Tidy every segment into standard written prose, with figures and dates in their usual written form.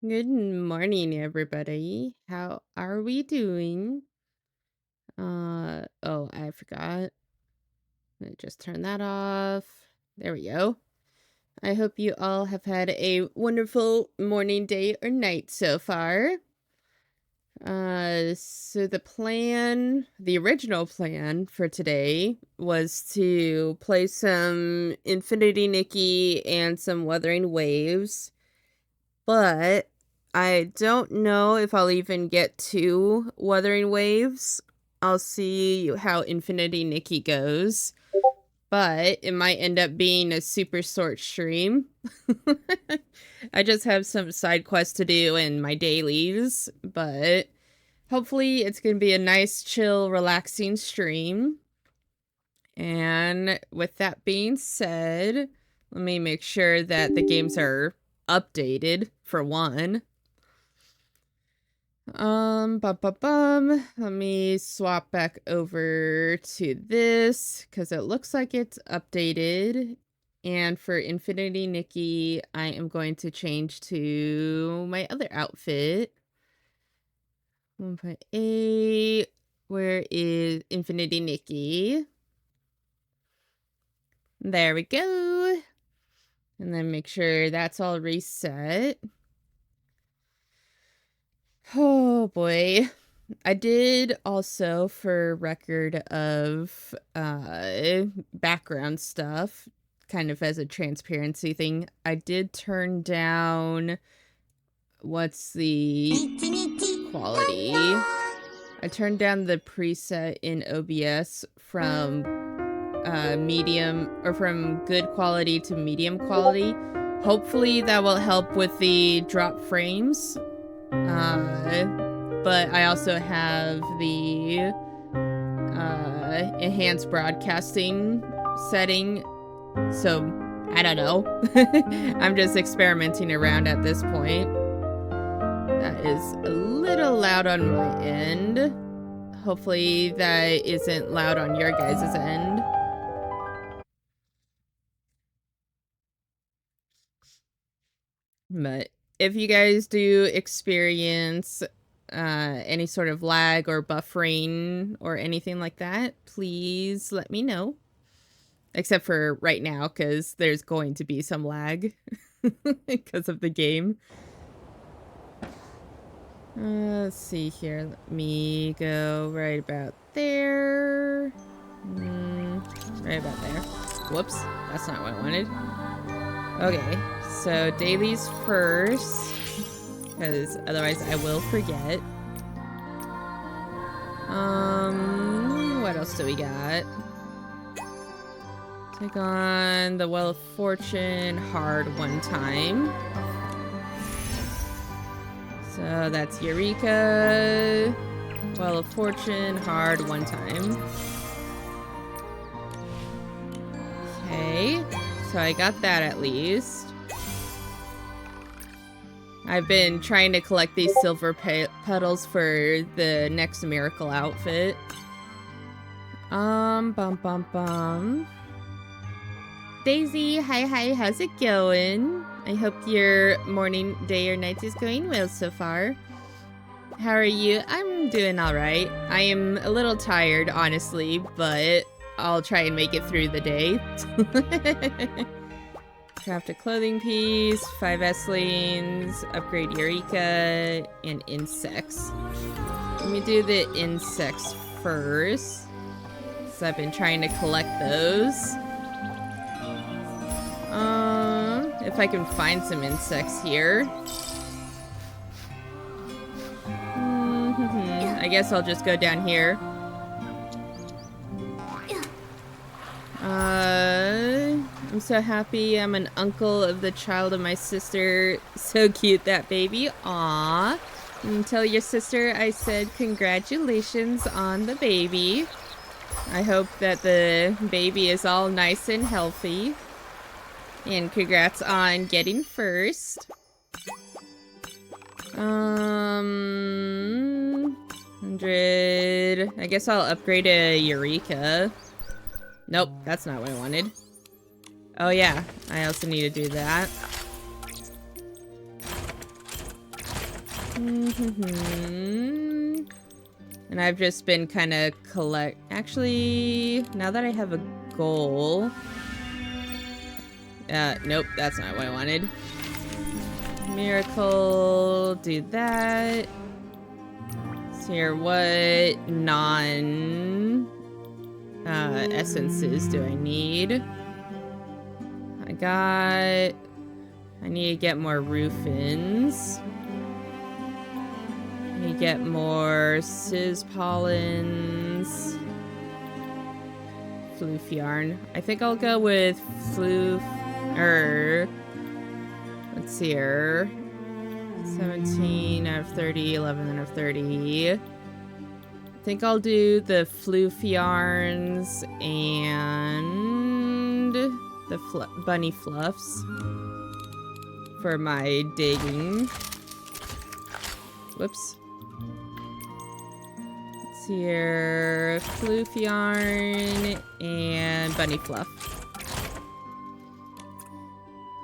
Good morning, everybody. How are we doing? Oh, I forgot. Let me just turn that off. There we go. I hope you all have had a wonderful morning, day, or night so far. So the original plan for today was to play some Infinity Nikki and some Wuthering Waves. But I don't know if I'll even get to Wuthering Waves. I'll see how Infinity Nikki goes. But it might end up being a super short stream. I just have some side quests to do in my dailies. But hopefully it's going to be a nice, chill, relaxing stream. And with that being said, let me make sure that the games are updated for one. Let me swap back over to this because it looks like it's updated. And for Infinity Nikki, I am going to change to my other outfit. 1.8. Where is Infinity Nikki? There we go. And then make sure that's all reset. Oh boy. I did also, for record of background stuff, kind of as a transparency thing, I did turn down what's the quality. I turned down the preset in OBS from medium or from good quality to medium quality. Hopefully that will help with the drop frames. But I also have the enhanced broadcasting setting, so I don't know. I'm just experimenting around at this point. That is a little loud on my end. Hopefully that isn't loud on your guys' end. But if you guys do experience any sort of lag or buffering or anything like that, please let me know. Except for right now, because there's going to be some lag because of the game. Let's see here. Let me go right about there. Right about there. Whoops, that's not what I wanted. Okay, so dailies first, because otherwise I will forget. What else do we got? Take on the Well of Fortune hard one time. So that's Eureka. Well of Fortune hard one time. Okay, so I got that at least. I've been trying to collect these silver petals for the next miracle outfit. Daisy, hi, how's it going? I hope your morning, day, or night is going well so far. How are you? I'm doing alright. I am a little tired, honestly, but I'll try and make it through the day. Craft a clothing piece, 5 Esslings, upgrade Eureka, and insects. Let me do the insects first, because I've been trying to collect those. If I can find some insects here. I guess I'll just go down here. I'm so happy I'm an uncle of the child of my sister. So cute, that baby. Aww. And tell your sister I said congratulations on the baby. I hope that the baby is all nice and healthy. And congrats on getting first. 100. I guess I'll upgrade a Eureka. Nope, that's not what I wanted. Oh yeah, I also need to do that. And I've just been kind of Actually, now that I have a goal... nope, that's not what I wanted. Miracle, do that. So here, what essences do I need? I need to get more Rufins. I need to get more Sizz Pollens. Floof Yarn. I think I'll go with Floof... let's see here. 17 out of 30, 11 out of 30. I think I'll do the Floof Yarns and the Bunny Fluffs for my digging. Whoops. Let's see here. Floof Yarn and Bunny Fluff.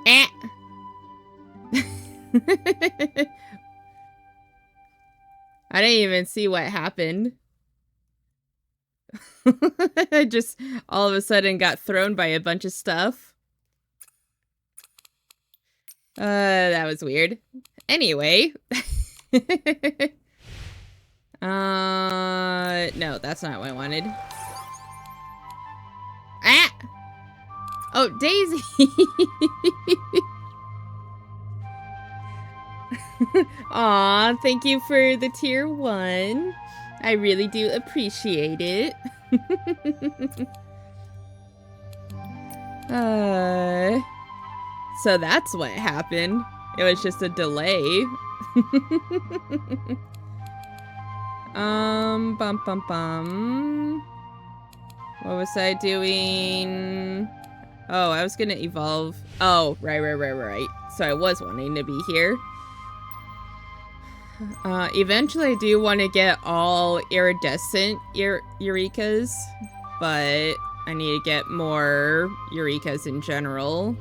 Ah! I didn't even see what happened. I just all of a sudden got thrown by a bunch of stuff. That was weird. Anyway. No, that's not what I wanted. Ah! Oh, Daisy! Aw, thank you for the tier 1. I really do appreciate it. So that's what happened. It was just a delay. What was I doing? Oh, I was gonna evolve. Oh, right. So I was wanting to be here. Eventually I do want to get all iridescent Eurekas, but I need to get more Eurekas in general.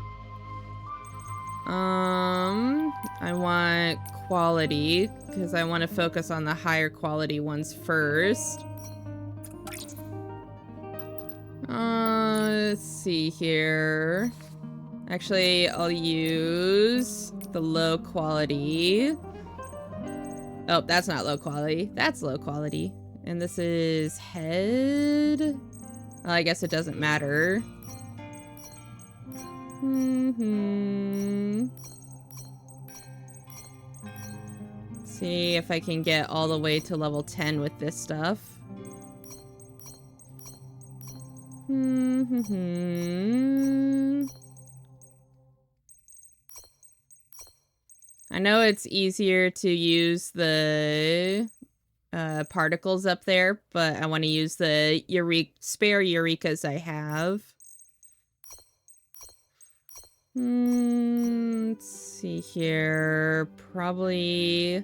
I want quality, because I want to focus on the higher quality ones first. Let's see here. Actually, I'll use the low quality. Oh, that's not low quality. That's low quality. And this is head. Well, I guess it doesn't matter. See if I can get all the way to level 10 with this stuff. I know it's easier to use the particles up there, but I want to use the spare Eurekas I have. Let's see here. Probably...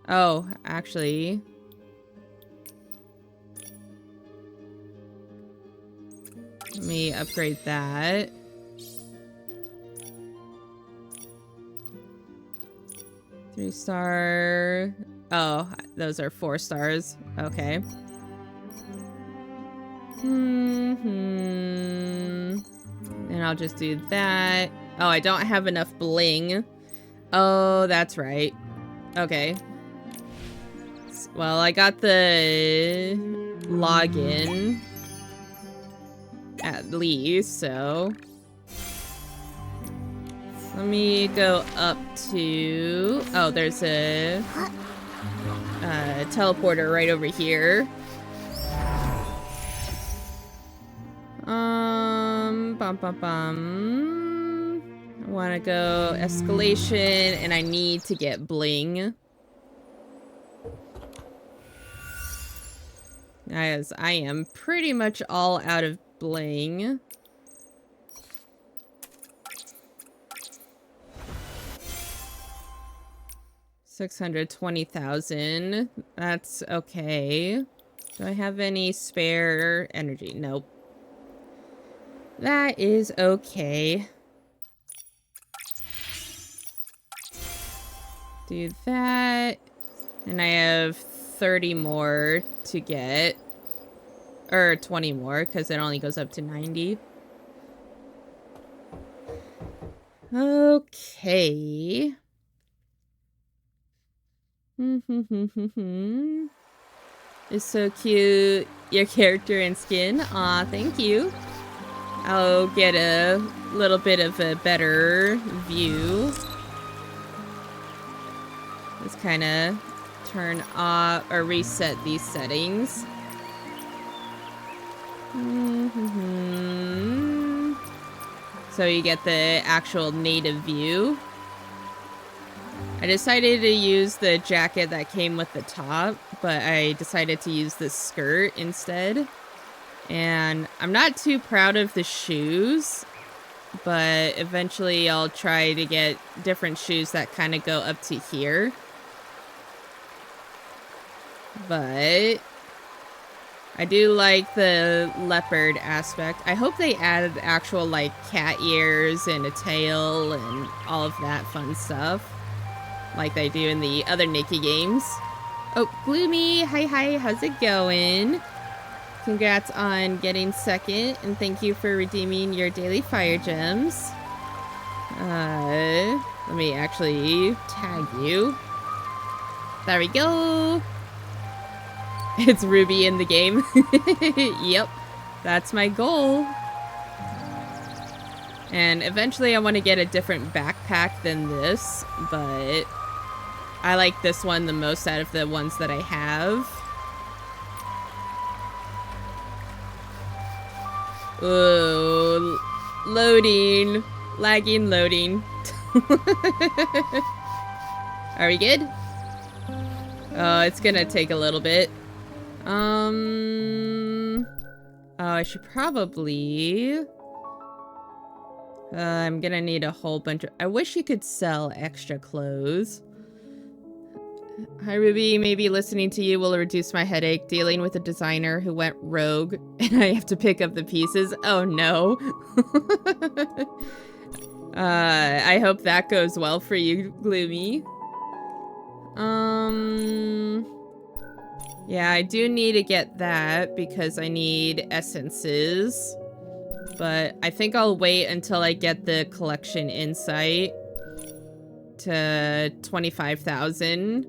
Oh, actually... Let me upgrade that. Three star. Oh, those are 4 stars. Okay. And I'll just do that. Oh, I don't have enough bling. Oh, that's right. Okay. Well, I got the login. At least, so... Let me go up to... Oh, there's a teleporter right over here. I want to go escalation, and I need to get bling. As I am pretty much all out of bling. $620,000. That's okay. Do I have any spare energy? Nope. That is okay. Do that. And I have 30 more to get. Or 20 more, because it only goes up to 90. Okay. It's so cute. Your character and skin. Aw, thank you. I'll get a little bit of a better view. Let's kind of turn off or reset these settings. So you get the actual native view. I decided to use the jacket that came with the top, but I decided to use the skirt instead. And I'm not too proud of the shoes, but eventually I'll try to get different shoes that kind of go up to here. But I do like the leopard aspect. I hope they added actual like cat ears and a tail and all of that fun stuff like they do in the other Nikki games. Oh, Gloomy, hi, how's it going? Congrats on getting second, and thank you for redeeming your daily fire gems. Let me actually tag you. There we go. It's Ruby in the game. Yep, that's my goal. And eventually I want to get a different backpack than this, but I like this one the most out of the ones that I have. Ooh, loading. Lagging loading. Are we good? Oh, it's gonna take a little bit. Oh, I should probably... I'm gonna need a whole bunch of... I wish you could sell extra clothes. Hi, Ruby. Maybe listening to you will reduce my headache. Dealing with a designer who went rogue, and I have to pick up the pieces. Oh, no. I hope that goes well for you, Gloomy. Yeah, I do need to get that because I need essences. But I think I'll wait until I get the collection insight to 25,000.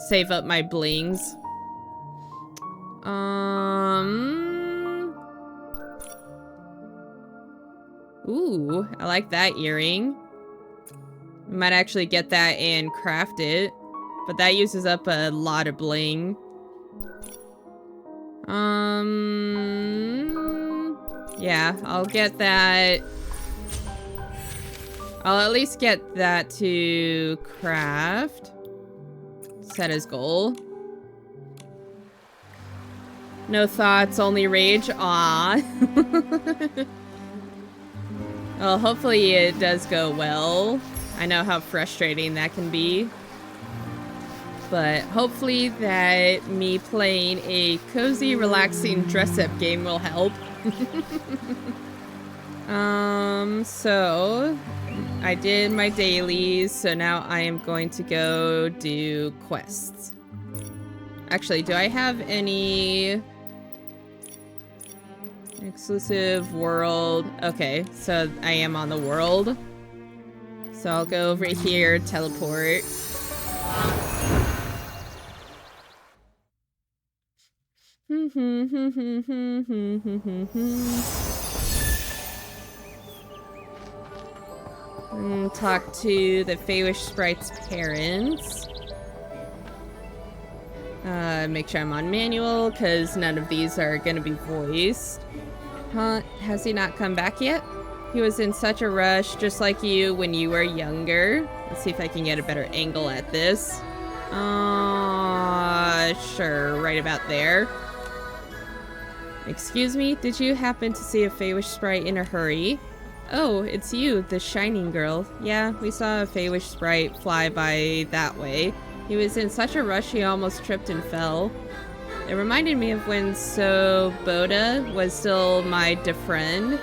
Save up my blings. Ooh, I like that earring. I might actually get that and craft it. But that uses up a lot of bling. Yeah, I'll get that. I'll at least get that to craft. Set as goal. No thoughts, only rage. Aw. Well, hopefully it does go well. I know how frustrating that can be. But hopefully that me playing a cozy, relaxing dress-up game will help. So I did my dailies, so now I am going to go do quests. Actually, do I have any exclusive world? Okay, so I am on the world. So I'll go over here, teleport. Talk to the Feywish Sprite's parents. Make sure I'm on manual, because none of these are gonna be voiced. Huh? Has he not come back yet? He was in such a rush, just like you when you were younger. Let's see if I can get a better angle at this. Sure, right about there. Excuse me, did you happen to see a Feywish Sprite in a hurry? Oh, it's you, the shining girl. Yeah, we saw a Feywish Sprite fly by that way. He was in such a rush he almost tripped and fell. It reminded me of when Boda was still my da friend.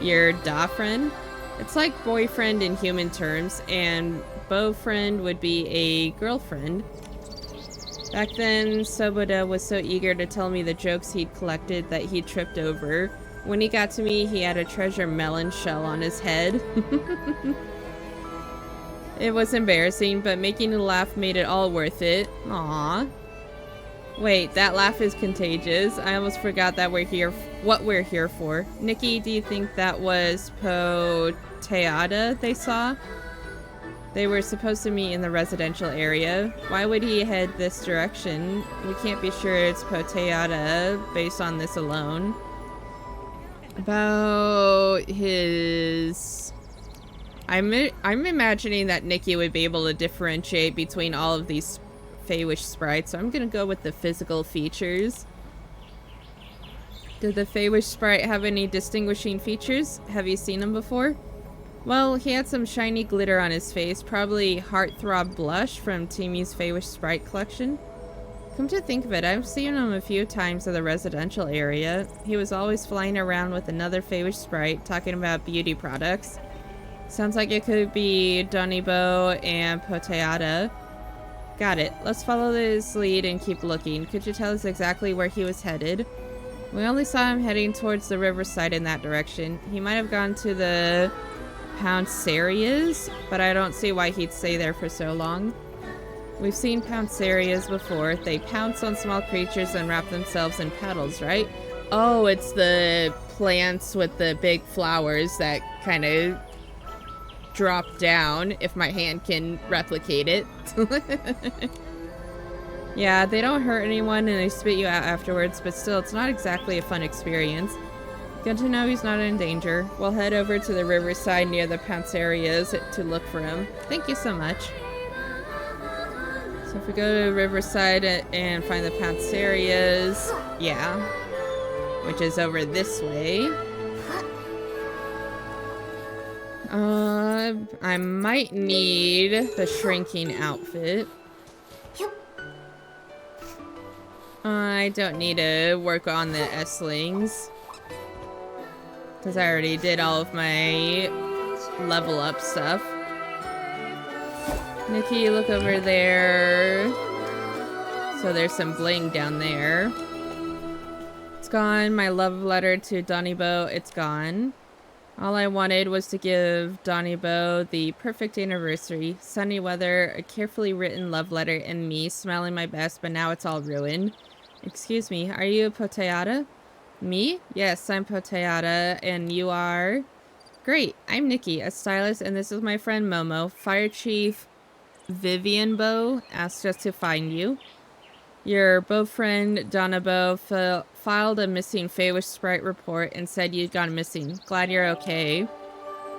Your da friend. It's like boyfriend in human terms, and beau-friend would be a girlfriend. Back then, Soboda was so eager to tell me the jokes he'd collected that he tripped over. When he got to me, he had a treasure melon shell on his head. It was embarrassing, but making a laugh made it all worth it. Aww. Wait, that laugh is contagious. I almost forgot that what we're here for. Nikki, do you think that was Poteada they saw? They were supposed to meet in the residential area. Why would he head this direction? We can't be sure it's Poteada based on this alone. About his... I'm imagining that Nikki would be able to differentiate between all of these Feywish sprites, so I'm gonna go with the physical features. Did the Feywish sprite have any distinguishing features? Have you seen him before? Well, he had some shiny glitter on his face, probably Heartthrob Blush from Timmy's Feywish Sprite collection. Come to think of it, I've seen him a few times in the residential area. He was always flying around with another Feywish Sprite, talking about beauty products. Sounds like it could be Donibo and Poteada. Got it. Let's follow his lead and keep looking. Could you tell us exactly where he was headed? We only saw him heading towards the riverside in that direction. He might have gone to the Pouncerias, but I don't see why he'd stay there for so long. We've seen Pouncerias before. They pounce on small creatures and wrap themselves in petals, right? Oh, it's the plants with the big flowers that kind of drop down, if my hand can replicate it. Yeah, they don't hurt anyone and they spit you out afterwards, but still, it's not exactly a fun experience. Good to know he's not in danger. We'll head over to the riverside near the Pouncerias to look for him. Thank you so much. So if we go to Riverside and find the Pouncerias, yeah, which is over this way. I might need the shrinking outfit. I don't need to work on the S-lings, because I already did all of my level up stuff. Nikki, look over there. So there's some bling down there. It's gone. My love letter to Donibo, it's gone. All I wanted was to give Donibo the perfect anniversary. Sunny weather, a carefully written love letter, and me smelling my best, but now it's all ruined. Excuse me, are you Poteada? Me? Yes, I'm Poteada, and you are? Great, I'm Nikki, a stylist, and this is my friend Momo. Fire Chief Vivian Bow asked us to find you. Your beau-friend Donibo filed a missing Feywish Sprite report and said you'd gone missing. Glad you're okay.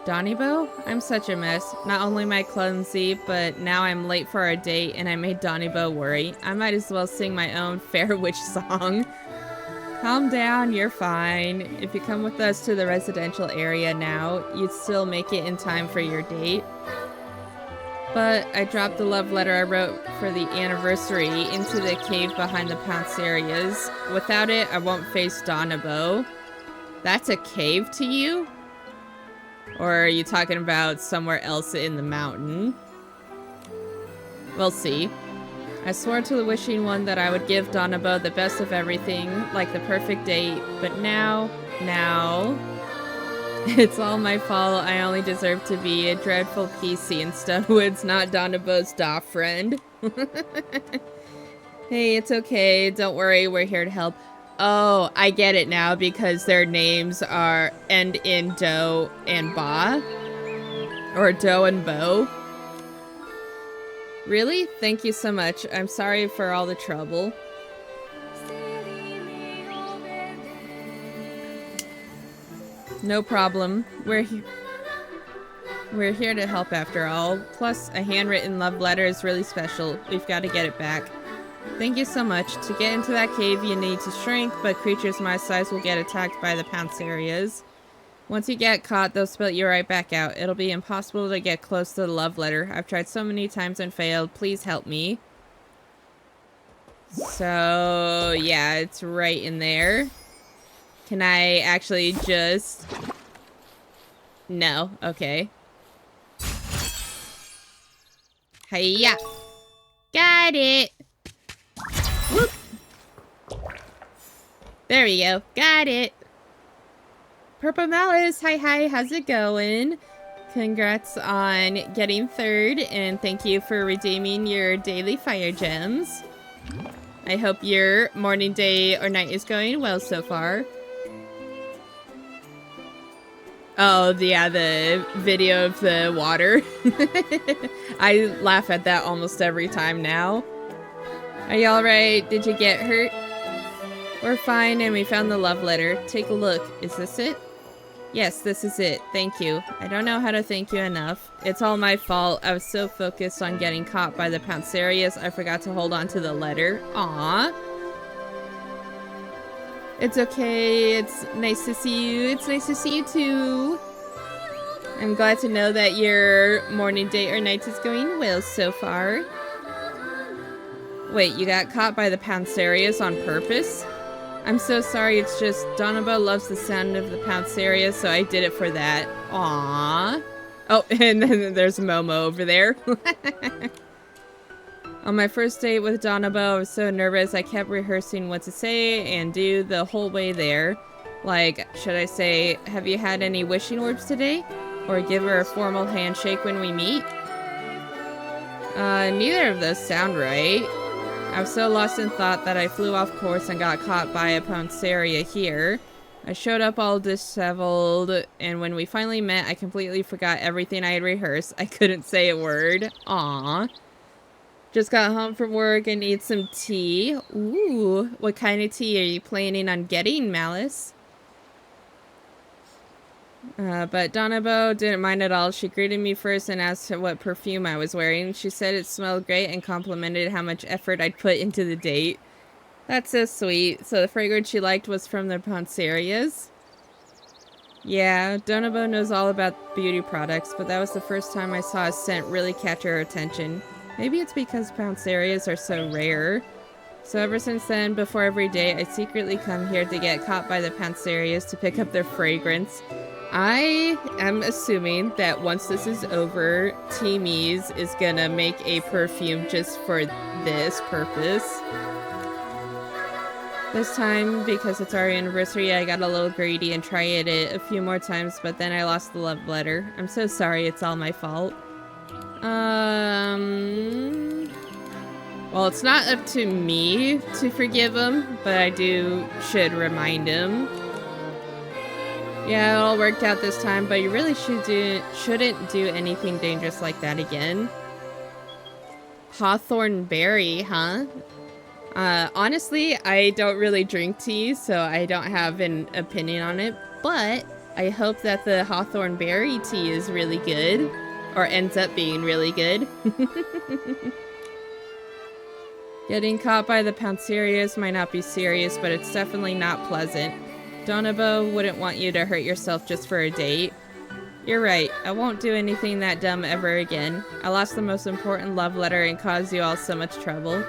Donibo? I'm such a mess. Not only am I clumsy, but now I'm late for our date and I made Donibo worry. I might as well sing my own Fair Witch song. Calm down, you're fine. If you come with us to the residential area now, you'd still make it in time for your date. But I dropped the love letter I wrote for the anniversary into the cave behind the Pouncerias. Without it, I won't face Donibo. That's a cave to you? Or are you talking about somewhere else in the mountain? We'll see. I swore to the Wishing One that I would give Donibo the best of everything, like the perfect date, but now, it's all my fault. I only deserve to be a dreadful PC in Stonewoods, not Donibo's da friend. Hey, it's okay. Don't worry, we're here to help. Oh, I get it now, because their names end in Do and Ba. Or Do and Bo. Really? Thank you so much. I'm sorry for all the trouble. No problem. We're here to help after all. Plus, a handwritten love letter is really special. We've got to get it back. Thank you so much. To get into that cave, you need to shrink, but creatures my size will get attacked by the Pouncerias. Once you get caught, they'll spit you right back out. It'll be impossible to get close to the love letter. I've tried so many times and failed. Please help me. So, yeah, it's right in there. Can I actually just No. Okay. Hiya. Got it. Whoop. There we go. Got it. Purple Malice, hi, how's it going? Congrats on getting 3rd, and thank you for redeeming your daily fire gems. I hope your morning, day, or night is going well so far. Oh, yeah, the video of the water. I laugh at that almost every time now. Are you alright? Did you get hurt? We're fine, and we found the love letter. Take a look. Is this it? Yes, this is it. Thank you. I don't know how to thank you enough. It's all my fault. I was so focused on getting caught by the Pouncerius, I forgot to hold on to the letter. Aww. It's okay. It's nice to see you. It's nice to see you too. I'm glad to know that your morning, day, or night is going well so far. Wait, you got caught by the Pouncerius on purpose? I'm so sorry, it's just Donobo loves the sound of the Pouncerius, so I did it for that. Aww. Oh, and then there's Momo over there. On my first date with Donobo, I was so nervous I kept rehearsing what to say and do the whole way there. Like, should I say, have you had any wishing orbs today? Or give her a formal handshake when we meet? Neither of those sound right. I was so lost in thought that I flew off course and got caught by a Pounceria here. I showed up all disheveled, and when we finally met, I completely forgot everything I had rehearsed. I couldn't say a word. Aww. Just got home from work and need some tea. Ooh, what kind of tea are you planning on getting, Malice? But Donobo didn't mind at all. She greeted me first and asked what perfume I was wearing. She said it smelled great and complimented how much effort I'd put into the date. That's so sweet. So the fragrance she liked was from the Pouncerias? Yeah, Donobo knows all about beauty products, but that was the first time I saw a scent really catch her attention. Maybe it's because Pouncerias are so rare. So ever since then, before every day, I secretly come here to get caught by the Pouncerias to pick up their fragrance. I am assuming that once this is over, Teamies is gonna make a perfume just for this purpose. This time, because it's our anniversary, I got a little greedy and tried it a few more times, but then I lost the love letter. I'm so sorry, it's all my fault. Well, it's not up to me to forgive him, but I should remind him. Yeah, it all worked out this time, but you really shouldn't do anything dangerous like that again. Hawthorn berry, huh? Honestly, I don't really drink tea, so I don't have an opinion on it, but I hope that the Hawthorn berry tea is really good, or ends up being really good. Getting caught by the Pouncerias might not be serious, but it's definitely not pleasant. Donobo wouldn't want you to hurt yourself just for a date. You're right, I won't do anything that dumb ever again. I lost the most important love letter and caused you all so much trouble.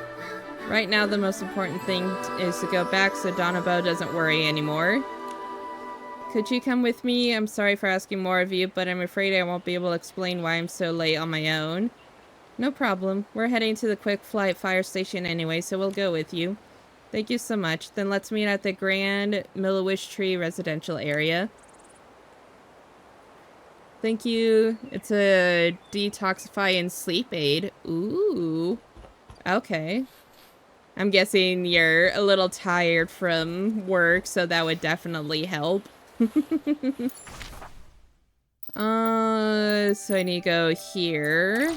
Right now, the most important thing is to go back so Donobo doesn't worry anymore. Could you come with me? I'm sorry for asking more of you, but I'm afraid I won't be able to explain why I'm so late on my own. No problem. We're heading to the quick flight fire station anyway, so we'll go with you. Thank you so much. Then let's meet at the Grand Milliwish Tree residential area. Thank you. It's a detoxify and sleep aid. Ooh. Okay. I'm guessing you're a little tired from work, so that would definitely help. So I need to go here.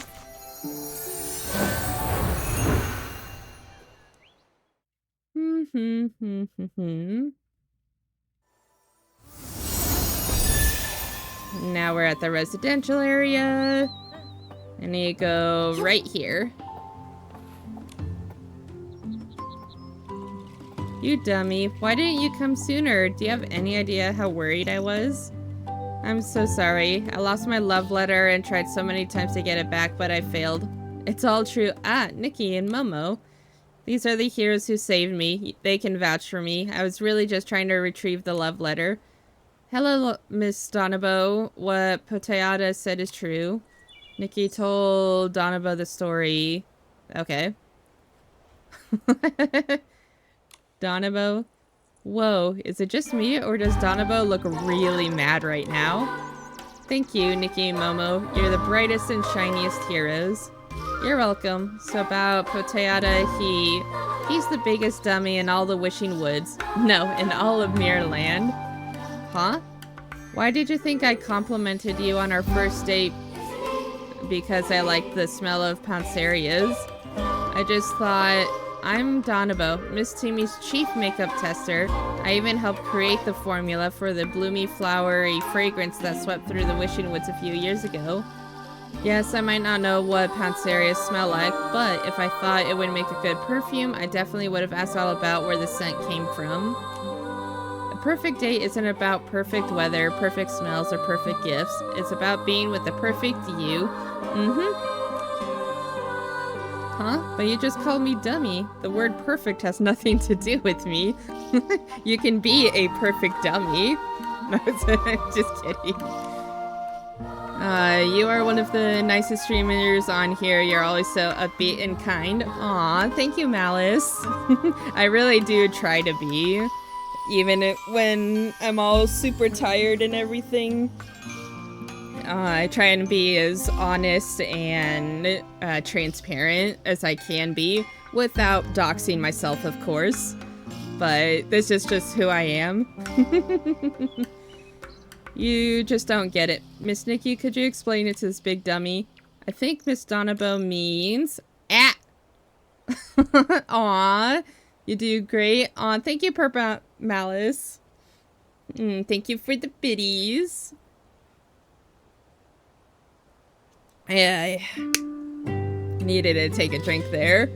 Now we're at the residential area. I need to go right here. You dummy. Why didn't you come sooner? Do you have any idea how worried I was? I'm so sorry. I lost my love letter and tried so many times to get it back, but I failed. It's all true. Ah, Nikki and Momo. These are the heroes who saved me. They can vouch for me. I was really just trying to retrieve the love letter. Hello, Miss Donobo. What Poteada said is true. Nikki told Donobo the story. Okay. Donobo? Whoa, is it just me, or does Donobo look really mad right now? Thank you, Nikki and Momo. You're the brightest and shiniest heroes. You're welcome. So about Poteada, he's the biggest dummy in all the Wishing Woods. No, in all of Mirrorland. Huh? Why did you think I complimented you on our first date? Because I liked the smell of Panserias. I just thought, I'm Donobo, Miss Timmy's chief makeup tester. I even helped create the formula for the bloomy, flowery fragrance that swept through the Wishing Woods a few years ago. Yes, I might not know what Panserias smell like, but if I thought it would make a good perfume, I definitely would have asked all about where the scent came from. A perfect date isn't about perfect weather, perfect smells, or perfect gifts. It's about being with the perfect you. Huh? But you just called me dummy. The word perfect has nothing to do with me. You can be a perfect dummy. No, just kidding. You are one of the nicest streamers on here. You're always so upbeat and kind. Aw, thank you, Malice. I really do try to be. Even when I'm all super tired and everything. I try and be as honest and transparent as I can be without doxing myself, of course. But this is just who I am. You just don't get it. Miss Nikki, could you explain it to this big dummy? I think Miss Donobo means... Ah! Aw, you do great. Aw, thank you, Purple Malice. Thank you for the biddies. I needed to take a drink there.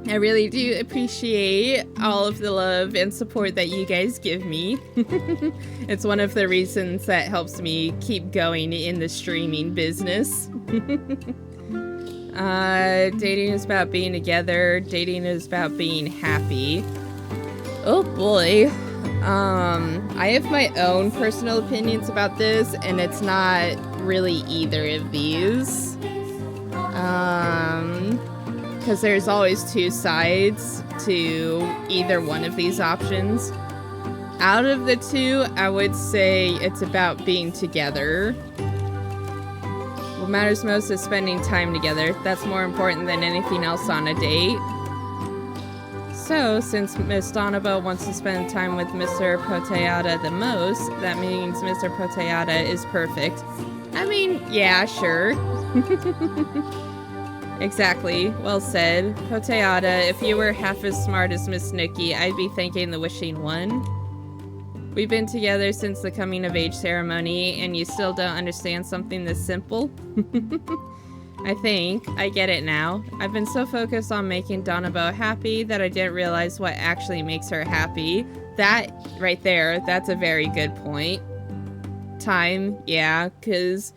I really do appreciate all of the love and support that you guys give me. It's one of the reasons that helps me keep going in the streaming business. Dating is about being together. Dating is about being happy. Oh boy. I have my own personal opinions about this, and it's not really either of these. Because there's always two sides to either one of these options. Out of the two, I would say it's about being together. What matters most is spending time together. That's more important than anything else on a date. So, since Miss Donobo wants to spend time with Mr. Poteada the most, that means Mr. Poteada is perfect. I mean, yeah, sure. Exactly. Well said. Poteada, if you were half as smart as Miss Nikki, I'd be thanking the Wishing One. We've been together since the coming of age ceremony, and you still don't understand something this simple? I think. I get it now. I've been so focused on making Donobo happy that I didn't realize what actually makes her happy. That right there, that's a very good point. Time, yeah, because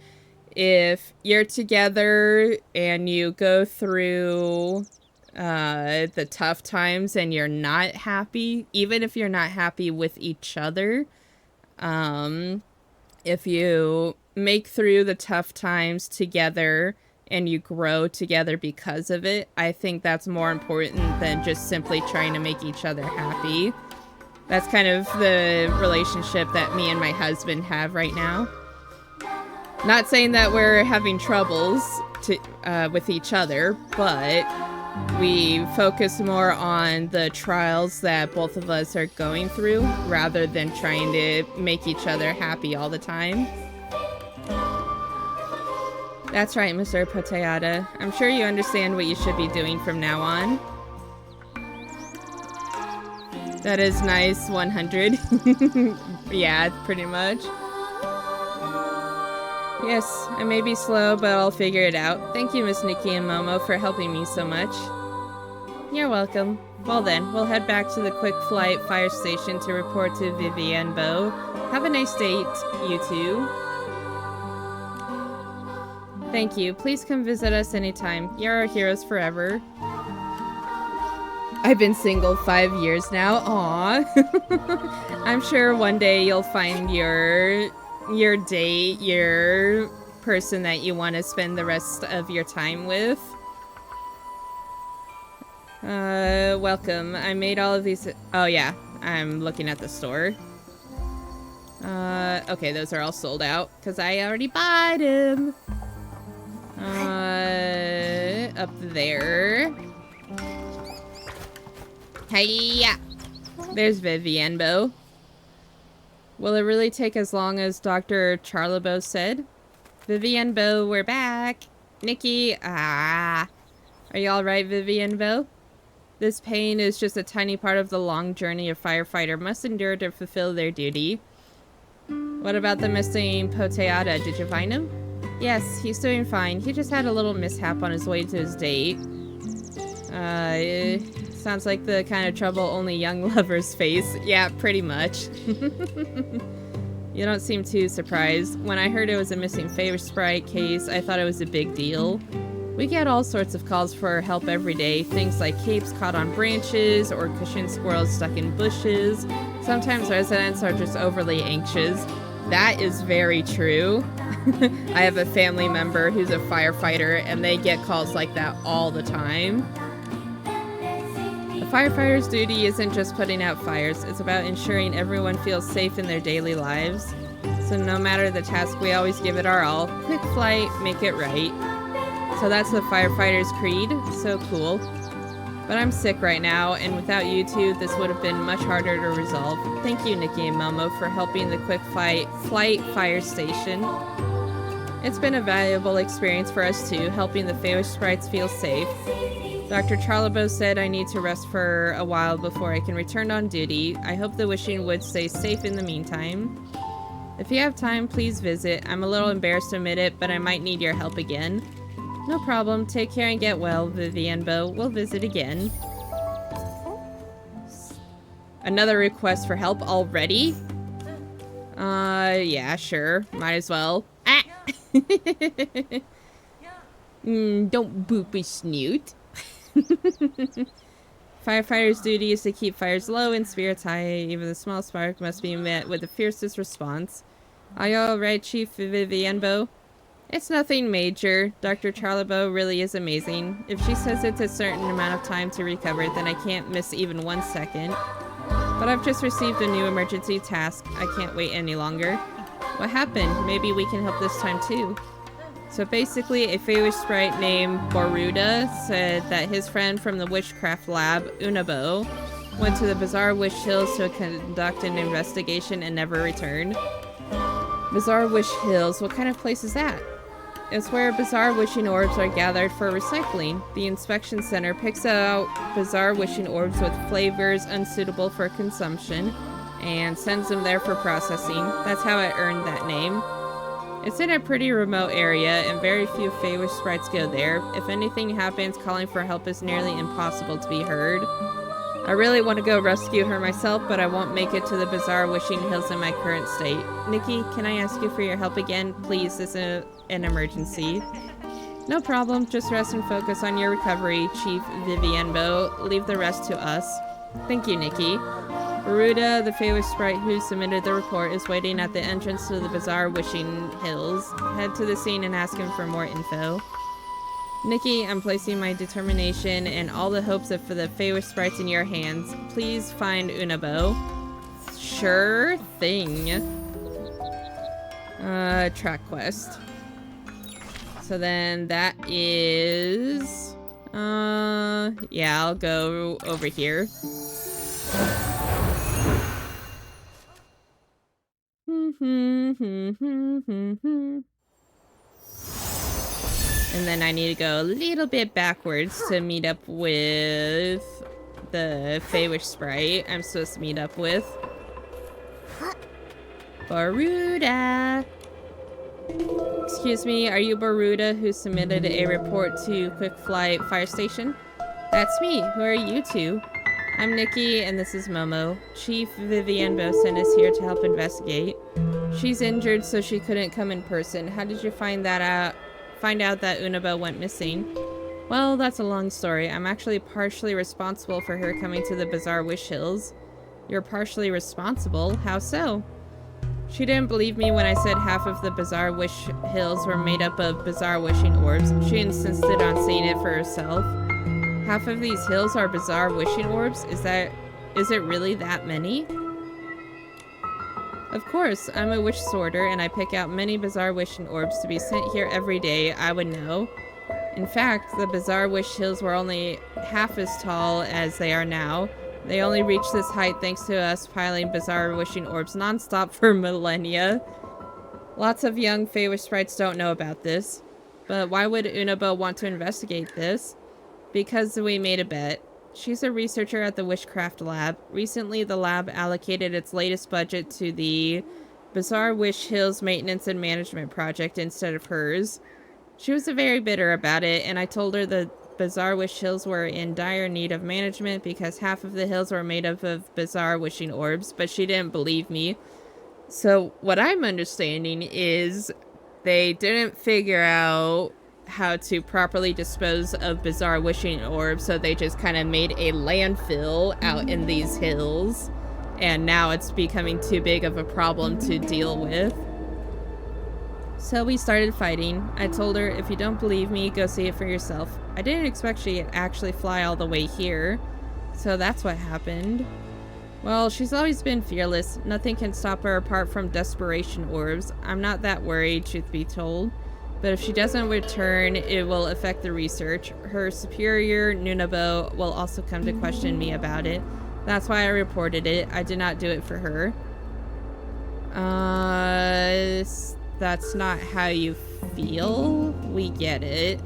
if you're together and you go through the tough times and you're not happy, even if you're not happy with each other, if you make through the tough times together and you grow together because of it, I think that's more important than just simply trying to make each other happy. That's kind of the relationship that me and my husband have right now. Not saying that we're having troubles with each other, but we focus more on the trials that both of us are going through rather than trying to make each other happy all the time. That's right, Mr. Poteada. I'm sure you understand what you should be doing from now on. That is nice, 100. Yeah, pretty much. Yes, I may be slow, but I'll figure it out. Thank you, Miss Nikki and Momo, for helping me so much. You're welcome. Well then, we'll head back to the Quick Flight Fire Station to report to Vivienne Beau. Have a nice date, you two. Thank you. Please come visit us anytime. You're our heroes forever. I've been single 5 years now. Aw. I'm sure one day you'll find your date, your person that you want to spend the rest of your time with. Welcome. I made all of these. Oh yeah, I'm looking at the store. Okay, those are all sold out because I already bought them. Up there. Hiya! There's Vivienbo. Will it really take as long as Dr. Charlabo said? Vivienbo, we're back. Nikki, are you alright, Vivienbo? This pain is just a tiny part of the long journey a firefighter must endure to fulfill their duty. What about the missing Poteada? Did you find him? Yes, he's doing fine. He just had a little mishap on his way to his date. Sounds like the kind of trouble only young lovers face. Yeah, pretty much. You don't seem too surprised. When I heard it was a missing favor sprite case, I thought it was a big deal. We get all sorts of calls for help every day. Things like capes caught on branches or cushioned squirrels stuck in bushes. Sometimes residents are just overly anxious. That is very true. I have a family member who's a firefighter and they get calls like that all the time. A firefighter's duty isn't just putting out fires, it's about ensuring everyone feels safe in their daily lives. So no matter the task, we always give it our all. Quick flight, make it right. So that's the firefighter's creed. So cool. But I'm sick right now, and without you two, this would have been much harder to resolve. Thank you, Nikki and Momo, for helping the quick flight fire station. It's been a valuable experience for us too, helping the favor sprites feel safe. Dr. Charlabo said I need to rest for a while before I can return on duty. I hope the Wishing Wood stays safe in the meantime. If you have time, please visit. I'm a little embarrassed to admit it, but I might need your help again. No problem. Take care and get well, Vivienbo. We'll visit again. Another request for help already? Yeah, sure. Might as well. Ah! Don't boop a snoot. Firefighters' duty is to keep fires low and spirits high. Even the small spark must be met with the fiercest response. Are you alright, Chief Vivienbo? It's nothing major. Dr. Charlabo really is amazing. If she says it's a certain amount of time to recover, then I can't miss even 1 second. But I've just received a new emergency task. I can't wait any longer. What happened? Maybe we can help this time too. So basically, a favor sprite named Boruda said that his friend from the witchcraft lab, Unabo, went to the Bizarre Wish Hills to conduct an investigation and never returned. Bizarre Wish Hills? What kind of place is that? It's where bizarre wishing orbs are gathered for recycling. The inspection center picks out bizarre wishing orbs with flavors unsuitable for consumption and sends them there for processing. That's how it earned that name. It's in a pretty remote area and very few favor sprites go there. If anything happens, calling for help is nearly impossible to be heard. I really want to go rescue her myself, but I won't make it to the Bizarre Wishing Hills in my current state. Nikki, can I ask you for your help again? Please, this is an emergency. No problem, just rest and focus on your recovery, Chief Vivienbo. Leave the rest to us. Thank you, Nikki. Baruda, the favor sprite who submitted the report, is waiting at the entrance to the Bizarre Wishing Hills. Head to the scene and ask him for more info. Nikki, I'm placing my determination and all the hopes for the favor sprites in your hands. Please find Unabo. Sure thing. Track quest. So then that is... yeah, I'll go over here. And then I need to go a little bit backwards to meet up with the favor sprite I'm supposed to meet up with. Baruda! Excuse me, are you Baruda who submitted a report to Quick Flight Fire Station? That's me. Who are you two? I'm Nikki, and this is Momo. Chief Vivienbo sent us here to help investigate. She's injured, so she couldn't come in person. How did you find out that Unabo went missing? Well, that's a long story. I'm actually partially responsible for her coming to the Bizarre Wish Hills. You're partially responsible? How so? She didn't believe me when I said half of the Bizarre Wish Hills were made up of bizarre wishing orbs. She insisted on seeing it for herself. Half of these hills are bizarre wishing orbs? Is it really that many? Of course, I'm a wish sorter and I pick out many bizarre wishing orbs to be sent here every day. I would know. In fact, the Bizarre Wish Hills were only half as tall as they are now. They only reached this height thanks to us piling bizarre wishing orbs nonstop for millennia. Lots of young Feywish sprites don't know about this. But why would Unabo want to investigate this? Because we made a bet. She's a researcher at the Wishcraft Lab. Recently, the lab allocated its latest budget to the Bizarre Wish Hills Maintenance and Management Project instead of hers. She was very bitter about it, and I told her the Bizarre Wish Hills were in dire need of management because half of the hills were made up of bizarre wishing orbs, but she didn't believe me. So what I'm understanding is they didn't figure out how to properly dispose of bizarre wishing orbs, so they just kind of made a landfill out in these hills, and now it's becoming too big of a problem to deal with. So we started fighting. I told her, if you don't believe me, go see it for yourself. I didn't expect she'd actually fly all the way here. So that's what happened. Well, she's always been fearless. Nothing can stop her apart from desperation orbs. I'm not that worried, truth be told. But if she doesn't return, it will affect the research. Her superior, Nunabo, will also come to question me about it. That's why I reported it. I did not do it for her. That's not how you feel. We get it.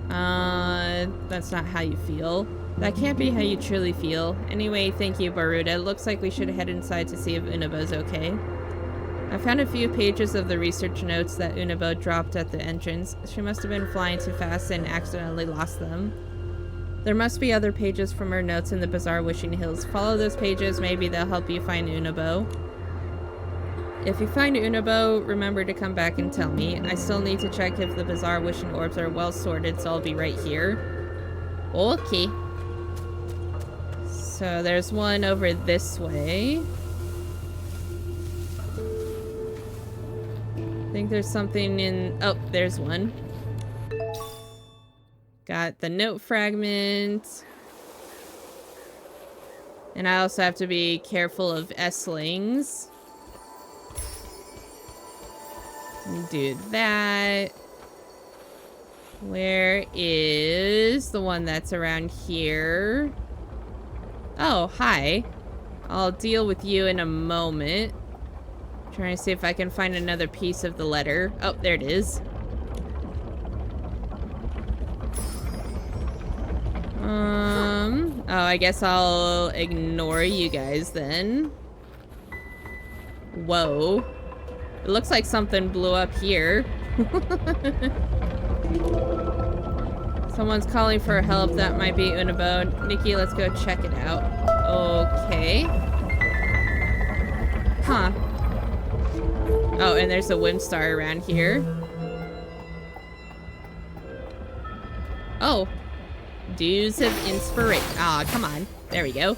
That's not how you feel. That can't be how you truly feel. Anyway, thank you, Baruda. Looks like we should head inside to see if Unabo's okay. I found a few pages of the research notes that Unabo dropped at the entrance. She must have been flying too fast and accidentally lost them. There must be other pages from her notes in the Bizarre Wishing Hills. Follow those pages, maybe they'll help you find Unabo. If you find Unabo, remember to come back and tell me. I still need to check if the Bizarre Wishing Orbs are well sorted, so I'll be right here. Okay. So there's one over this way. I think there's something in... Oh, there's one. Got the note fragment. And I also have to be careful of S-lings. Do that. Where is the one that's around here? Oh, hi. I'll deal with you in a moment. Trying to see if I can find another piece of the letter. Oh, there it is. Oh, I guess I'll ignore you guys then. Whoa. It looks like something blew up here. Someone's calling for help. That might be Unabo. Nikki, let's go check it out. Okay. Huh. Oh, and there's a Whimstar around here. Oh. Dews of Inspiration. Aw, come on. There we go.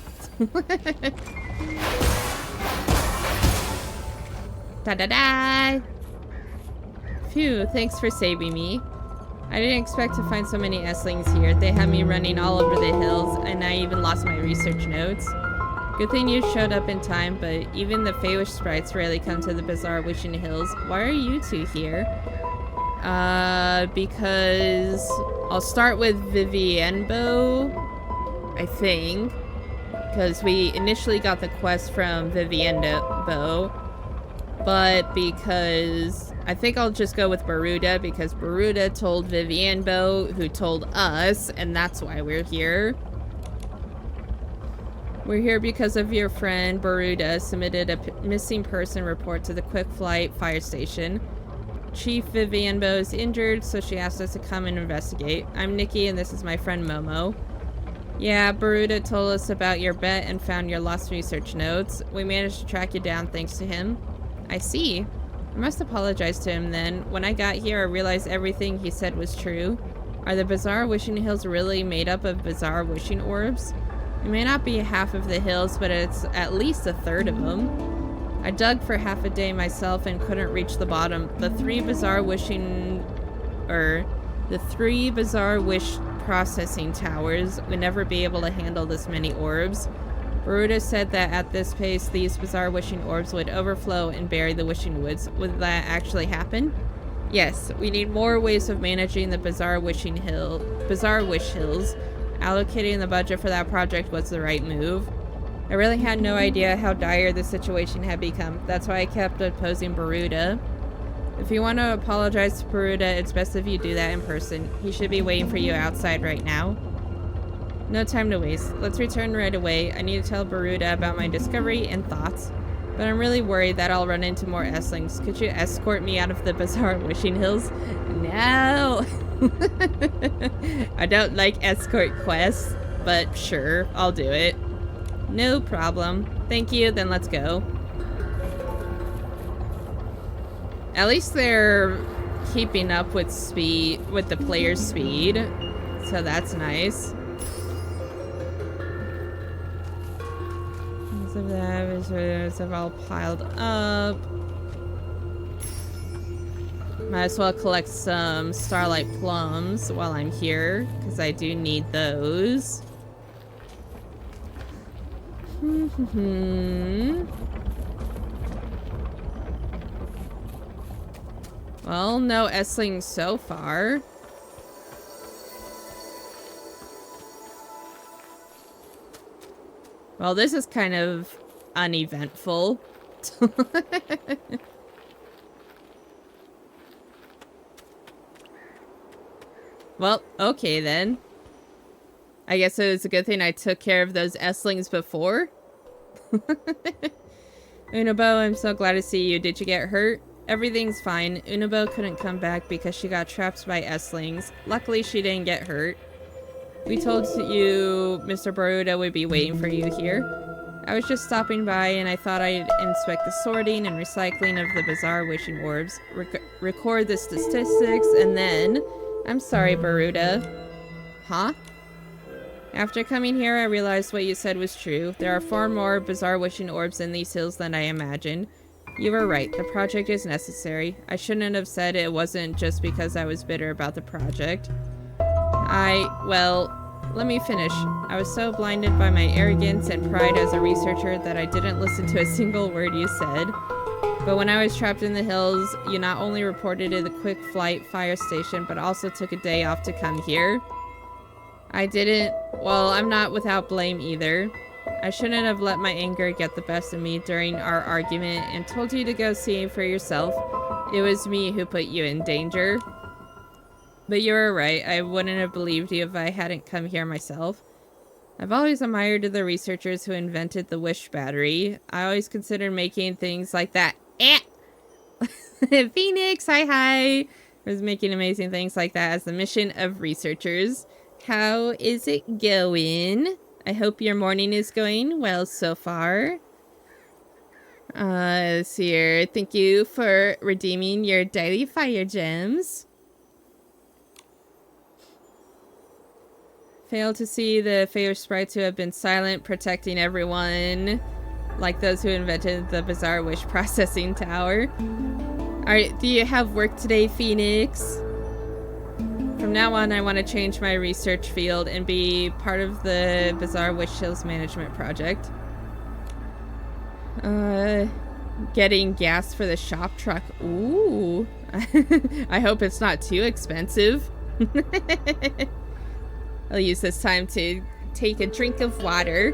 Da-da-da! Phew, thanks for saving me. I didn't expect to find so many S-lings here. They had me running all over the hills, and I even lost my research notes. Good thing you showed up in time, but even the Feywish sprites rarely come to the Bizarre Wishing Hills. Why are you two here? Because... I'll start with Vivienbo, I think. Because we initially got the quest from Vivienbo. But because... I think I'll just go with Baruda, because Baruda told Vivienbo, who told us, and that's why we're here. We're here because of your friend, Baruda, submitted a missing person report to the Quick Flight Fire Station. Chief Vivienbo is injured, so she asked us to come and investigate. I'm Nikki, and this is my friend Momo. Yeah, Baruda told us about your bet and found your lost research notes. We managed to track you down thanks to him. I see. I must apologize to him then. When I got here, I realized everything he said was true. Are the bizarre wishing hills really made up of bizarre wishing orbs? It may not be half of the hills, but it's at least a third of them. I dug for half a day myself and couldn't reach the bottom. The three bizarre wish processing towers would never be able to handle this many orbs. Baruda said that at this pace, these bizarre wishing orbs would overflow and bury the wishing woods. Would that actually happen? Yes, we need more ways of managing the bizarre wish hills. Allocating the budget for that project was the right move. I really had no idea how dire the situation had become. That's why I kept opposing Baruda. If you want to apologize to Baruda, it's best if you do that in person. He should be waiting for you outside right now. No time to waste. Let's return right away. I need to tell Baruda about my discovery and thoughts. But I'm really worried that I'll run into more S-Lings. Could you escort me out of the bizarre wishing hills? No! I don't like escort quests, but sure, I'll do it. No problem. Thank you, then let's go. At least they're keeping up with the player's speed, so that's nice. Of that have all piled up. Might as well collect some starlight plums while I'm here, because I do need those. Well, no S-Lings so far. Well, this is kind of uneventful. Well, okay then. I guess it was a good thing I took care of those S-Lings before. Unobo, I'm so glad to see you. Did you get hurt? Everything's fine. Unobo couldn't come back because she got trapped by S-Lings. Luckily, she didn't get hurt. We told you Mr. Baruda would be waiting for you here. I was just stopping by and I thought I'd inspect the sorting and recycling of the bizarre wishing orbs, record the statistics, and then... I'm sorry, Baruda. Huh? After coming here, I realized what you said was true. There are far more bizarre wishing orbs in these hills than I imagined. You were right. The project is necessary. I shouldn't have said it wasn't just because I was bitter about the project. Well, let me finish. I was so blinded by my arrogance and pride as a researcher that I didn't listen to a single word you said. But when I was trapped in the hills, you not only reported to the Quick Flight fire station, but also took a day off to come here. I didn't... Well, I'm not without blame either. I shouldn't have let my anger get the best of me during our argument and told you to go see for yourself. It was me who put you in danger. But you were right. I wouldn't have believed you if I hadn't come here myself. I've always admired the researchers who invented the wish battery. I always considered making things like that. Phoenix, hi. I was making amazing things like that as the mission of researchers. How is it going? I hope your morning is going well so far. Let's see here. Thank you for redeeming your daily fire gems. Fail to see the fair sprites who have been silent, protecting everyone, like those who invented the bizarre wish processing tower. Alright, do you have work today, Phoenix? From now on, I want to change my research field and be part of the Bizarre Wish Hills Management Project. Getting gas for the shop truck. Ooh. I hope it's not too expensive. I'll use this time to take a drink of water.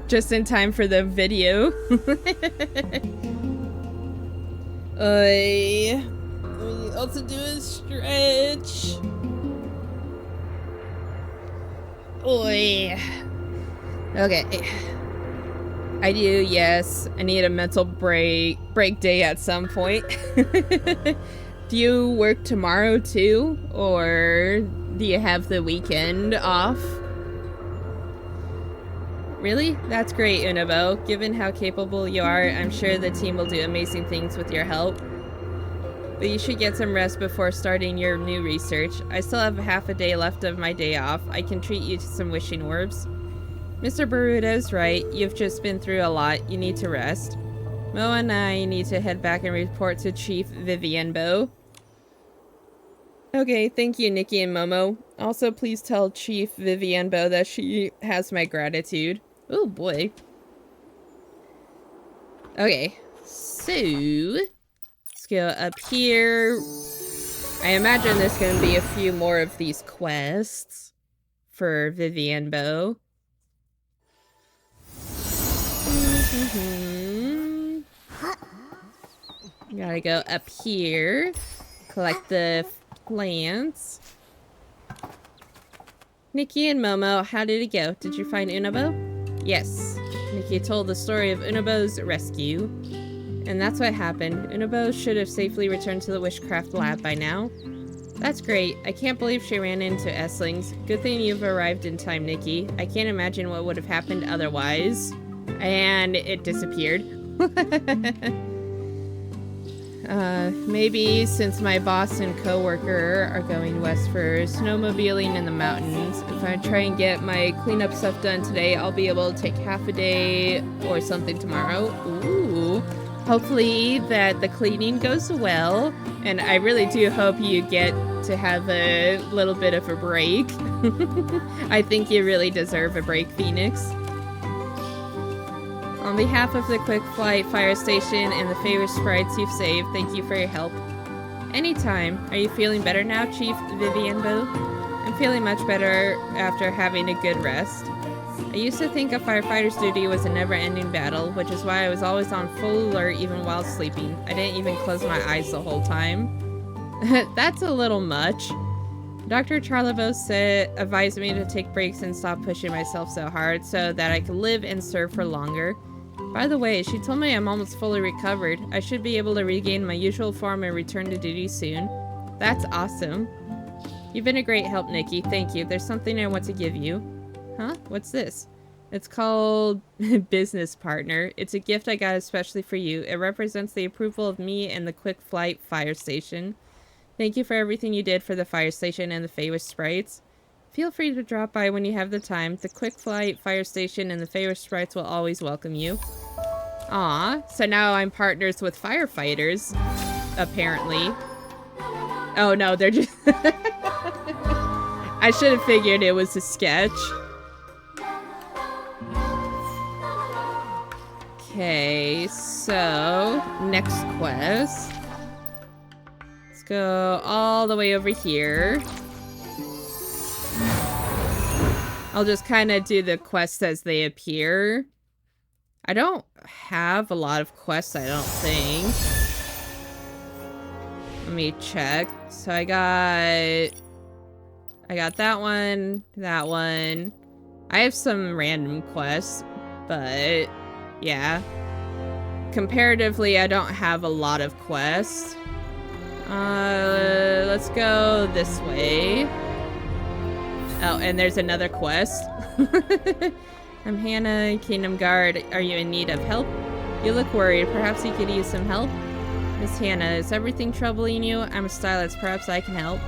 Just in time for the video. Also do a stretch. Oi. Okay. I do, yes. I need a mental break day at some point. Do you work tomorrow too? Or do you have the weekend off? Really? That's great, Unabo. Given how capable you are, I'm sure the team will do amazing things with your help. But you should get some rest before starting your new research. I still have half a day left of my day off. I can treat you to some wishing orbs. Mr. Baruto's right. You've just been through a lot. You need to rest. Mo and I need to head back and report to Chief Vivienbo. Okay, thank you, Nikki and Momo. Also, please tell Chief Vivienbo that she has my gratitude. Oh, boy. Okay, so let's go up here. I imagine there's going to be a few more of these quests for Vivienbo. Gotta go up here, collect the plants. Nikki and Momo, how did it go? Did you find Unabo? Yes. Nikki told the story of Unabo's rescue. And that's what happened. Unabo should have safely returned to the Wishcraft lab by now. That's great. I can't believe she ran into Esslings. Good thing you've arrived in time, Nikki. I can't imagine what would have happened otherwise. And it disappeared. Maybe since my boss and co-worker are going west for snowmobiling in the mountains, if I try and get my cleanup stuff done today, I'll be able to take half a day or something tomorrow. Ooh. Hopefully that the cleaning goes well, and I really do hope you get to have a little bit of a break. I think you really deserve a break, Phoenix. On behalf of the Quick Flight Fire Station and the favorite sprites you've saved, thank you for your help. Anytime. Are you feeling better now, Chief Vivienbo? I'm feeling much better after having a good rest. I used to think a firefighter's duty was a never-ending battle, which is why I was always on full alert even while sleeping. I didn't even close my eyes the whole time. That's a little much. Dr. Charlavos advised me to take breaks and stop pushing myself so hard so that I could live and serve for longer. By the way, she told me I'm almost fully recovered. I should be able to regain my usual form and return to duty soon. That's awesome. You've been a great help, Nikki. Thank you. There's something I want to give you. Huh? What's this? It's called Business Partner. It's a gift I got especially for you. It represents the approval of me and the Quick Flight Fire Station. Thank you for everything you did for the fire station and the Feywish sprites. Feel free to drop by when you have the time. The Quick Flight Fire Station and the Feywish sprites will always welcome you. Aw, so now I'm partners with firefighters, apparently. Oh no, they're just... I should have figured it was a sketch. Okay, so next quest. Let's go all the way over here. I'll just kind of do the quests as they appear. I don't have a lot of quests, I don't think. Let me check. So I got that one, that one. I have some random quests, but yeah. Comparatively, I don't have a lot of quests. Let's go this way. Oh, and there's another quest. I'm Hannah, Kingdom Guard. Are you in need of help? You look worried. Perhaps you could use some help? Miss Hannah, is everything troubling you? I'm a stylist. Perhaps I can help.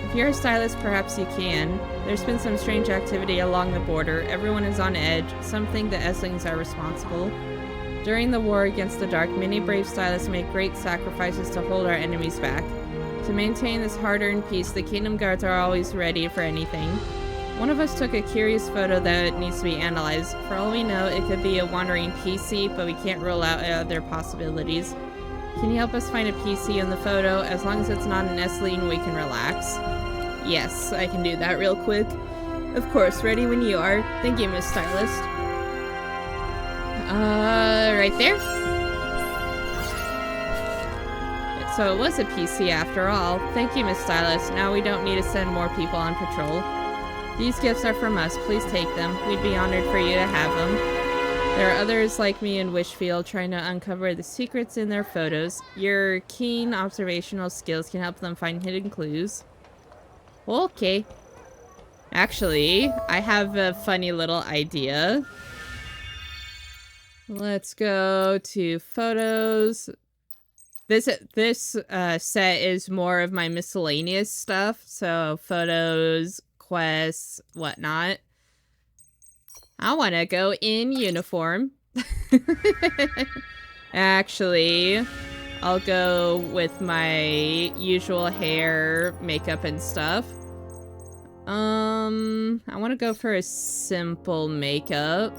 If you're a stylist, perhaps you can. There's been some strange activity along the border. Everyone is on edge. Some think the Esslings are responsible. During the war against the dark, many brave stylists make great sacrifices to hold our enemies back. To maintain this hard-earned peace, the Kingdom Guards are always ready for anything. One of us took a curious photo that needs to be analyzed. For all we know, it could be a wandering PC, but we can't rule out other possibilities. Can you help us find a PC in the photo? As long as it's not an Essling, we can relax. Yes, I can do that real quick. Of course, ready when you are. Thank you, Miss Stylist. Right there. So it was a PC after all. Thank you, Miss Stylist. Now we don't need to send more people on patrol. These gifts are from us. Please take them. We'd be honored for you to have them. There are others like me in Wishfield trying to uncover the secrets in their photos. Your keen observational skills can help them find hidden clues. Okay. Actually, I have a funny little idea. Let's go to photos. This set is more of my miscellaneous stuff, so photos, quests, whatnot. I want to go in uniform. Actually, I'll go with my usual hair, makeup, and stuff. I want to go for a simple makeup.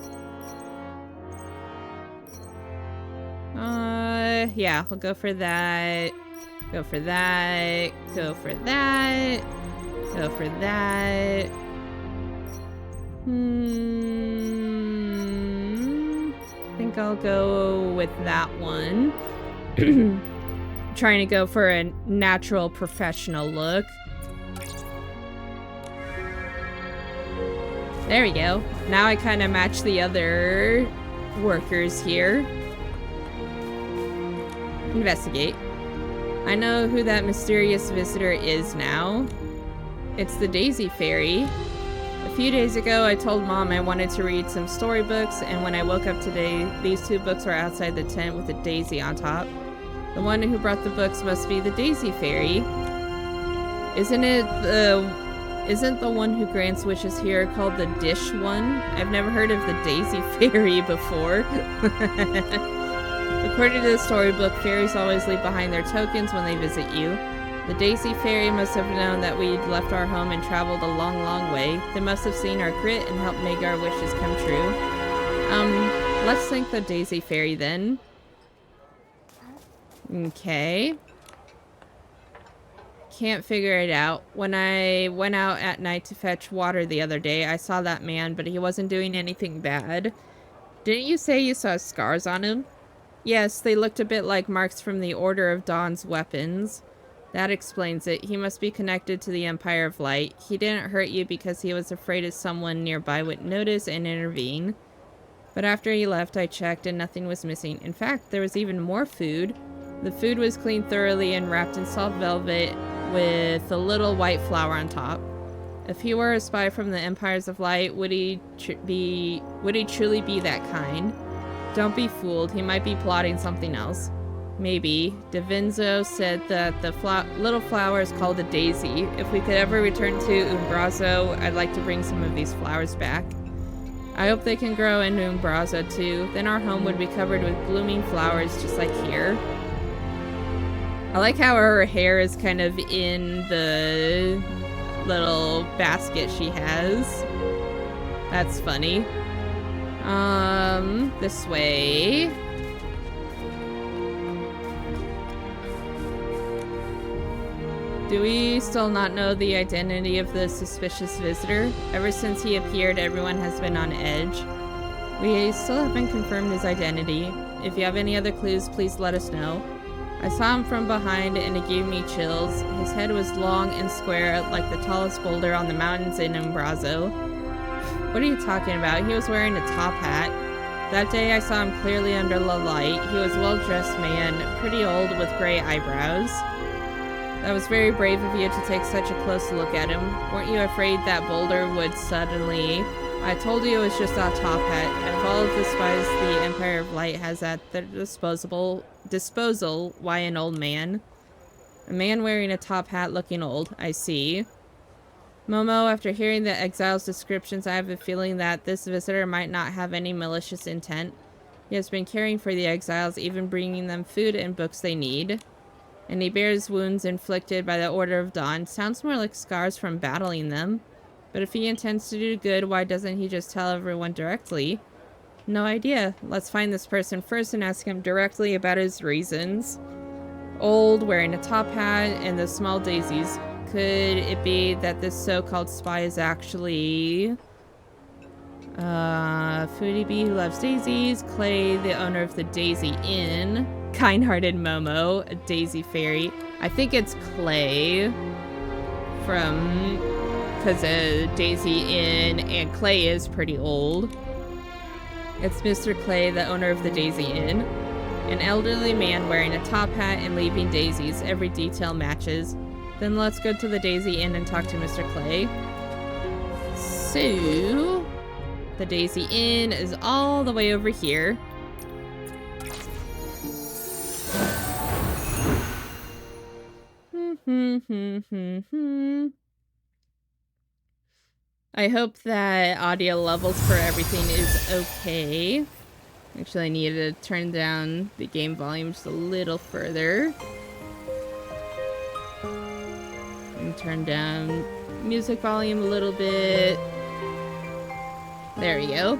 Yeah, we'll go for that. Go for that. Go for that. Go for that. I think I'll go with that one. Trying to go for a natural professional look. There we go. Now I kind of match the other workers here. Investigate. I know who that mysterious visitor is now. It's the Daisy Fairy. A few days ago, I told Mom I wanted to read some storybooks, and when I woke up today, these two books were outside the tent with a daisy on top. The one who brought the books must be the Daisy Fairy. Isn't the one who grants wishes here called the Dish One? I've never heard of the Daisy Fairy before. According to the storybook, fairies always leave behind their tokens when they visit you. The Daisy Fairy must have known that we'd left our home and traveled a long, long way. They must have seen our grit and helped make our wishes come true. Let's thank the Daisy Fairy then. Okay. Can't figure it out. When I went out at night to fetch water the other day, I saw that man, but he wasn't doing anything bad. Didn't you say you saw scars on him? Yes, they looked a bit like marks from the Order of Dawn's weapons. That explains it. He must be connected to the Empire of Light. He didn't hurt you because he was afraid of someone nearby would notice and intervene. But after he left, I checked and nothing was missing. In fact, there was even more food. The food was cleaned thoroughly and wrapped in soft velvet with a little white flower on top. If he were a spy from the Empires of Light, would he truly be that kind? Don't be fooled. He might be plotting something else. Maybe. Davinzo said that the little flower is called a daisy. If we could ever return to Umbrazo, I'd like to bring some of these flowers back. I hope they can grow in Umbrazo too. Then our home would be covered with blooming flowers just like here. I like how her hair is kind of in the little basket she has. That's funny. This way. Do we still not know the identity of the suspicious visitor? Ever since he appeared, everyone has been on edge. We still haven't confirmed his identity. If you have any other clues, please let us know. I saw him from behind and it gave me chills. His head was long and square, like the tallest boulder on the mountains in Umbrazo. What are you talking about? He was wearing a top hat. That day I saw him clearly under the light. He was a well-dressed man, pretty old with gray eyebrows. That was very brave of you to take such a close look at him. Weren't you afraid that boulder would suddenly... I told you it was just a top hat. Out of all of the spies the Empire of Light has at their disposal, why an old man? A man wearing a top hat looking old, I see. Momo, after hearing the exile's descriptions, I have a feeling that this visitor might not have any malicious intent. He has been caring for the exiles, even bringing them food and books they need. And he bears wounds inflicted by the Order of Dawn. Sounds more like scars from battling them. But if he intends to do good, why doesn't he just tell everyone directly? No idea. Let's find this person first and ask him directly about his reasons. Old, wearing a top hat, and the small daisies. Could it be that this so-called spy is actually... Foodie Bee who loves daisies, Clay, the owner of the Daisy Inn, kind-hearted Momo, a daisy fairy. I think it's Clay from... because Daisy Inn and Clay is pretty old. It's Mr. Clay, the owner of the Daisy Inn. An elderly man wearing a top hat and leaving daisies. Every detail matches. Then let's go to the Daisy Inn and talk to Mr. Clay. So, the Daisy Inn is all the way over here. I hope that audio levels for everything is okay. Actually, I need to turn down the game volume just a little further. And turn down music volume a little bit. There we go.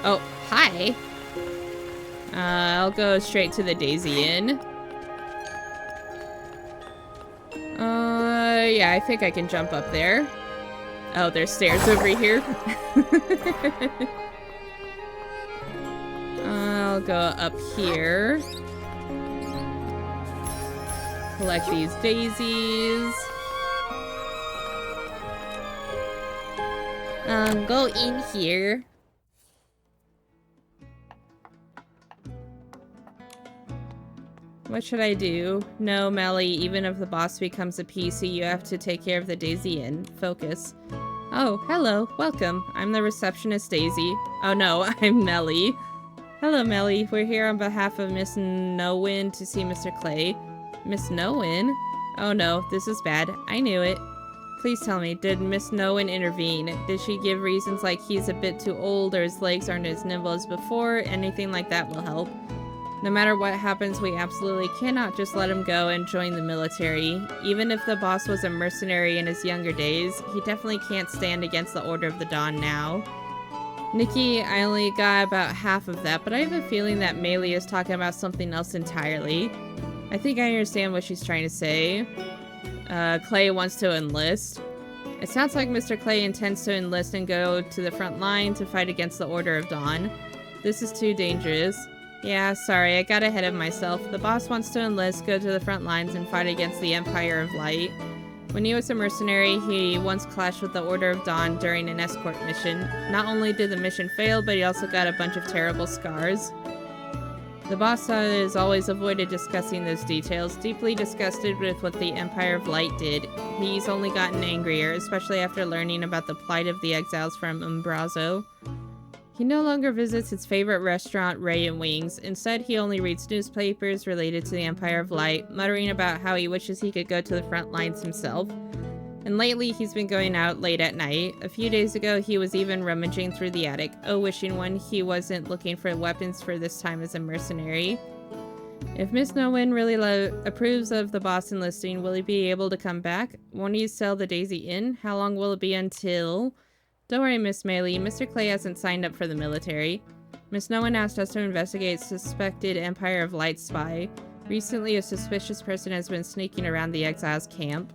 Oh, hi. I'll go straight to the Daisy Inn. Yeah, I think I can jump up there. Oh, there's stairs over here. I'll go up here. Collect these daisies. Go in here. What should I do? No, Melly, even if the boss becomes a PC, you have to take care of the Daisy Inn. Focus. Oh, hello. Welcome. I'm the receptionist, Daisy. Oh no, I'm Melly. Hello, Melly. We're here on behalf of Miss Nowin to see Mr. Clay. Miss Nowin? Oh no, this is bad. I knew it. Please tell me, did Miss Nowin intervene? Did she give reasons like he's a bit too old or his legs aren't as nimble as before? Anything like that will help. No matter what happens, we absolutely cannot just let him go and join the military. Even if the boss was a mercenary in his younger days, he definitely can't stand against the Order of the Dawn now. Nikki, I only got about half of that, but I have a feeling that Meili is talking about something else entirely. I think I understand what she's trying to say. Clay wants to enlist. It sounds like Mr. Clay intends to enlist and go to the front line to fight against the Order of Dawn. This is too dangerous. Yeah, sorry, I got ahead of myself. The boss wants to enlist, go to the front lines, and fight against the Empire of Light. When he was a mercenary, he once clashed with the Order of Dawn during an escort mission. Not only did the mission fail, but he also got a bunch of terrible scars. The boss has always avoided discussing those details, deeply disgusted with what the Empire of Light did. He's only gotten angrier, especially after learning about the plight of the exiles from Umbrazo. He no longer visits his favorite restaurant, Ray and Wings. Instead, he only reads newspapers related to the Empire of Light, muttering about how he wishes he could go to the front lines himself. And lately, he's been going out late at night. A few days ago, he was even rummaging through the attic. Oh, wishing when he wasn't looking for weapons for this time as a mercenary. If Miss Nowin really approves of the boss enlisting, will he be able to come back? Won't he sell the Daisy Inn? How long will it be until... Don't worry, Miss Meili. Mr. Clay hasn't signed up for the military. Miss Nowin asked us to investigate suspected Empire of Light spy. Recently, a suspicious person has been sneaking around the exiles' camp.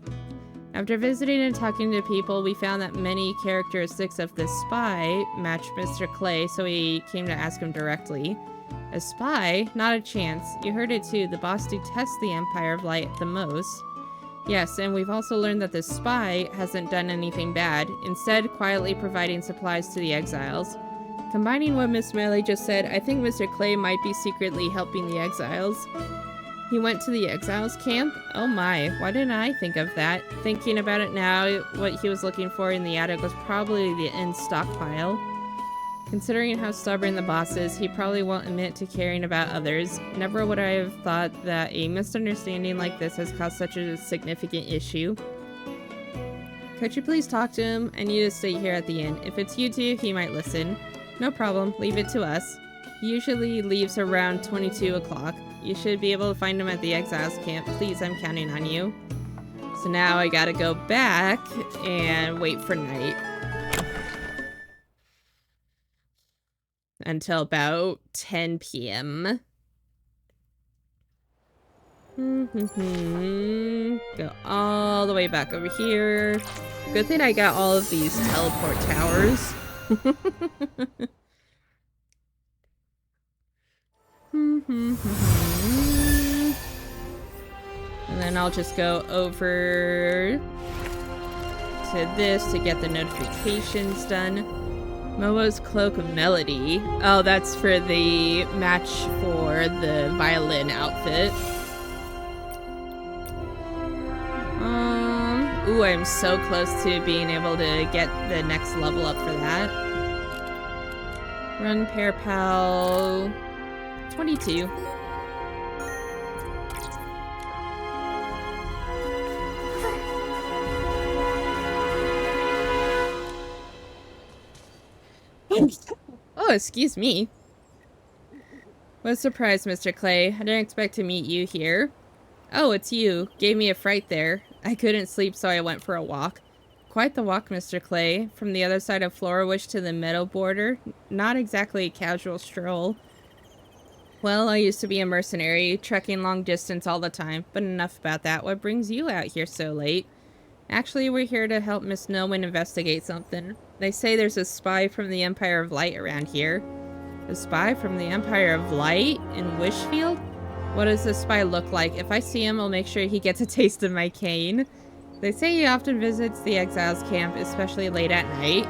After visiting and talking to people, we found that many characteristics of this spy matched Mr. Clay, so we came to ask him directly. A spy? Not a chance. You heard it too. The boss detests the Empire of Light the most. Yes, and we've also learned that the spy hasn't done anything bad, instead quietly providing supplies to the exiles. Combining what Miss Meili just said, I think Mr. Clay might be secretly helping the exiles. He went to the exiles camp? Oh my, why didn't I think of that? Thinking about it now, what he was looking for in the attic was probably the inn stockpile. Considering how stubborn the boss is, he probably won't admit to caring about others. Never would I have thought that a misunderstanding like this has caused such a significant issue. Could you please talk to him? I need to stay here at the inn. If it's you two, he might listen. No problem, leave it to us. He usually leaves around 22 o'clock. You should be able to find him at the exiles camp. Please, I'm counting on you. So now I gotta go back and wait for night. Until about 10 p.m. Go all the way back over here. Good thing I got all of these teleport towers. And then I'll just go over to this to get the notifications done. Momo's Cloak of Melody. Oh, that's for the match for the violin outfit. Ooh, I'm so close to being able to get the next level up for that. Run Pair Pal 22. Oh, excuse me. What a surprise, Mr. Clay. I didn't expect to meet you here. Oh, it's you. Gave me a fright there. I couldn't sleep, so I went for a walk. Quite the walk, Mr. Clay. From the other side of Florawish to the meadow border. Not exactly a casual stroll. Well, I used to be a mercenary, trekking long distance all the time, but enough about that. What brings you out here so late? Actually, we're here to help Miss Nowen investigate something. They say there's a spy from the Empire of Light around here. A spy from the Empire of Light in Wishfield? What does this spy look like? If I see him, I'll make sure he gets a taste of my cane. They say he often visits the exiles camp, especially late at night.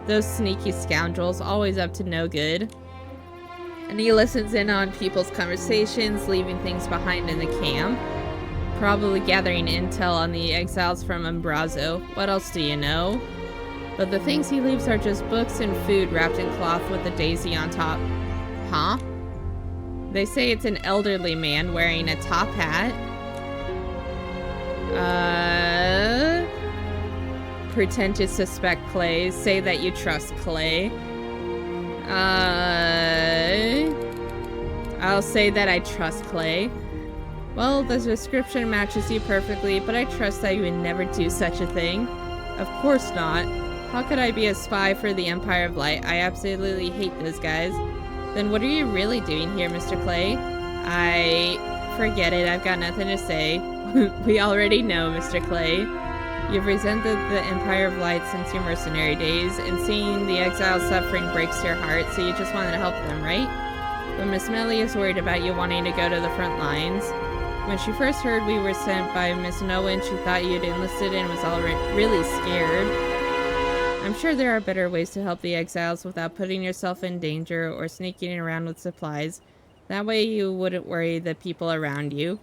Those sneaky scoundrels, always up to no good. And he listens in on people's conversations, leaving things behind in the camp. Probably gathering intel on the exiles from Umbrazo. What else do you know? But the things he leaves are just books and food wrapped in cloth with a daisy on top. Huh? They say it's an elderly man wearing a top hat. Pretend to suspect Clay. Say that you trust Clay. I'll say that I trust Clay. Well, the description matches you perfectly, but I trust that you would never do such a thing. Of course not. How could I be a spy for the Empire of Light? I absolutely hate those guys. Then what are you really doing here, Mr. Clay? Forget it, I've got nothing to say. We already know, Mr. Clay. You've resented the Empire of Light since your mercenary days, and seeing the exiles suffering breaks your heart, so you just wanted to help them, right? But Miss Melly is worried about you wanting to go to the front lines. When she first heard we were sent by Miss Nowen, she thought you'd enlisted and was already really scared. I'm sure there are better ways to help the exiles without putting yourself in danger or sneaking around with supplies. That way you wouldn't worry the people around you.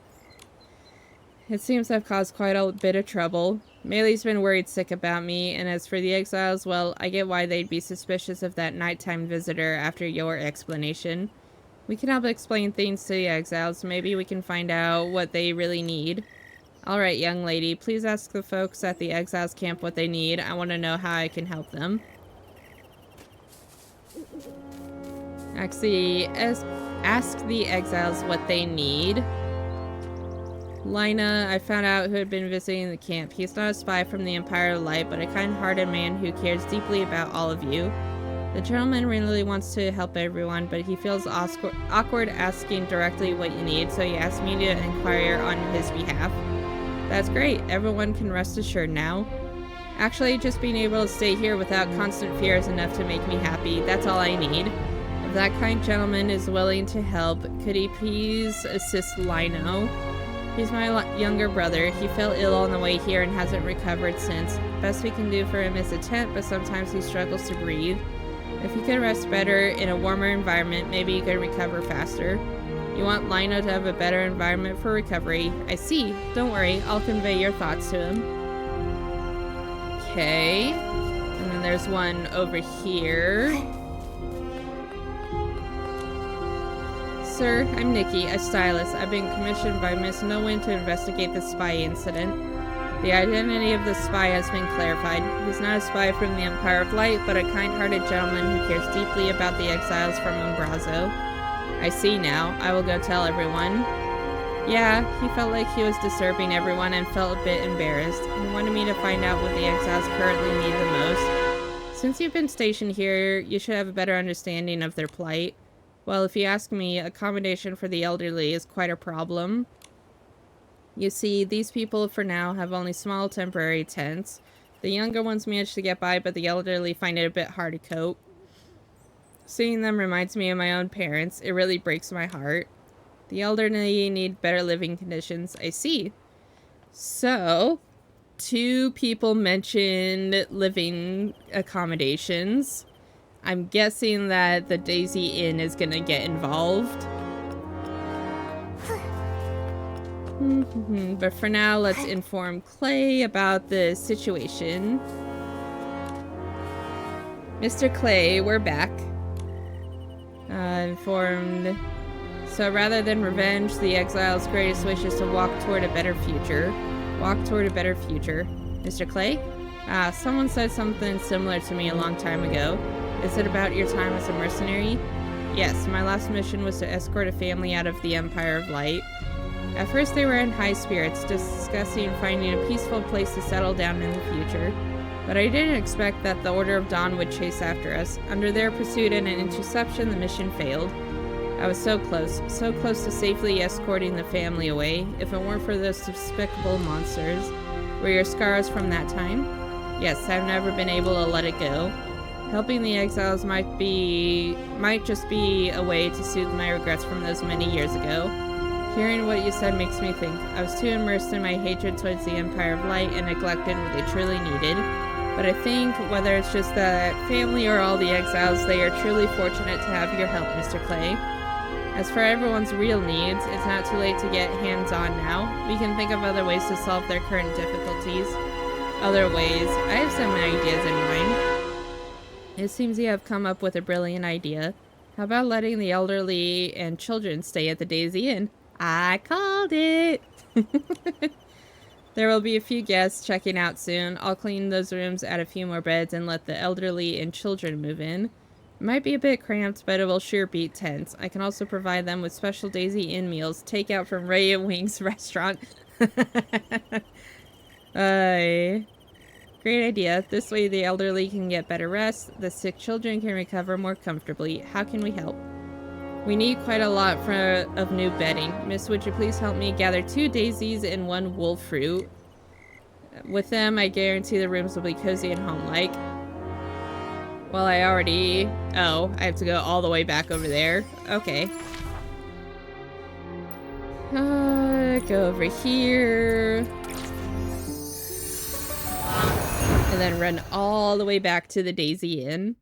It seems I've caused quite a bit of trouble. Maylee's been worried sick about me, and as for the exiles, well, I get why they'd be suspicious of that nighttime visitor after your explanation. We can help explain things to the exiles. Maybe we can find out what they really need. Alright, young lady, please ask the folks at the exiles camp what they need. I want to know how I can help them. Actually, ask the exiles what they need. Lina, I found out who had been visiting the camp. He's not a spy from the Empire of Light, but a kind-hearted man who cares deeply about all of you. The gentleman really wants to help everyone, but he feels awkward asking directly what you need, so he asked me to inquire on his behalf. That's great. Everyone can rest assured now. Actually, just being able to stay here without constant fear is enough to make me happy. That's all I need. If that kind gentleman is willing to help, could he please assist Lino? He's my younger brother. He fell ill on the way here and hasn't recovered since. Best we can do for him is a tent, but sometimes he struggles to breathe. If he could rest better in a warmer environment, maybe he could recover faster. You want Lino to have a better environment for recovery. I see. Don't worry, I'll convey your thoughts to him. Okay. And then there's one over here. Sir, I'm Nikki, a stylist. I've been commissioned by Miss Nowen to investigate the spy incident. The identity of the spy has been clarified. He's not a spy from the Empire of Light, but a kind-hearted gentleman who cares deeply about the exiles from Umbrazo. I see now. I will go tell everyone. Yeah, he felt like he was disturbing everyone and felt a bit embarrassed. He wanted me to find out what the exiles currently need the most. Since you've been stationed here, you should have a better understanding of their plight. Well, if you ask me, accommodation for the elderly is quite a problem. You see, these people for now have only small temporary tents. The younger ones manage to get by, but the elderly find it a bit hard to cope. Seeing them reminds me of my own parents. It really breaks my heart. The elderly need better living conditions. I see. So, 2 people mentioned living accommodations. I'm guessing that the Daisy Inn is gonna get involved. But for now, let's inform Clay about the situation. Mr. Clay, we're back. Informed. So rather than revenge, the exile's greatest wish is to walk toward a better future. Walk toward a better future. Mr. Clay? Someone said something similar to me a long time ago. Is it about your time as a mercenary? Yes, my last mission was to escort a family out of the Empire of Light. At first they were in high spirits, discussing finding a peaceful place to settle down in the future. But I didn't expect that the Order of Dawn would chase after us. Under their pursuit and an interception, the mission failed. I was so close to safely escorting the family away, if it weren't for those despicable monsters. Were your scars from that time? Yes, I've never been able to let it go. Helping the exiles might just be a way to soothe my regrets from those many years ago. Hearing what you said makes me think. I was too immersed in my hatred towards the Empire of Light and neglected what they truly needed. But I think, whether it's just that family or all the exiles, they are truly fortunate to have your help, Mr. Clay. As for everyone's real needs, it's not too late to get hands-on now. We can think of other ways to solve their current difficulties. Other ways. I have some ideas in mind. It seems you have come up with a brilliant idea. How about letting the elderly and children stay at the Daisy Inn? I called it! There will be a few guests checking out soon. I'll clean those rooms, add a few more beds, and let the elderly and children move in. It might be a bit cramped, but it will sure beat tents. I can also provide them with special Daisy Inn meals, takeout from Ray and Wing's restaurant. Great idea. This way the elderly can get better rest, the sick children can recover more comfortably. How can we help? We need quite a lot of new bedding. Miss, would you please help me gather 2 daisies and 1 wolf fruit? With them, I guarantee the rooms will be cozy and home-like. Well, I already... Oh, I have to go all the way back over there. Okay. Go over here. And then run all the way back to the Daisy Inn.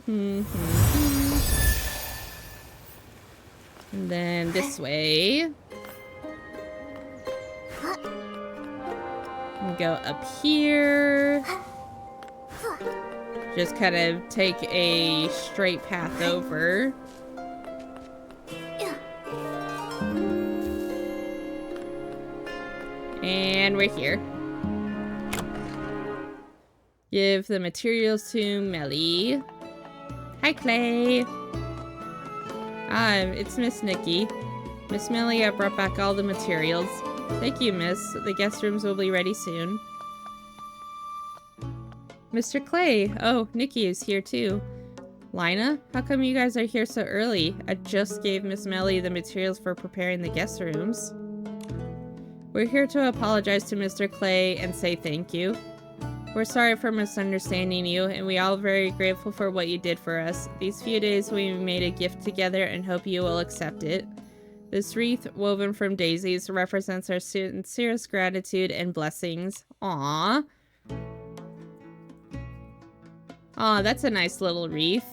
And then this way. And go up here. Just kind of take a straight path over. And we're here. Give the materials to Melly. Hi, Clay. It's Miss Nikki. Miss Melly, I brought back all the materials. Thank you, miss. The guest rooms will be ready soon. Mr. Clay. Oh, Nikki is here too. Lina, how come you guys are here so early? I just gave Miss Melly the materials for preparing the guest rooms. We're here to apologize to Mr. Clay and say thank you. We're sorry for misunderstanding you, and we all very grateful for what you did for us. These few days we made a gift together and hope you will accept it. This wreath, woven from daisies, represents our sincerest gratitude and blessings. Aww. Aw, that's a nice little wreath.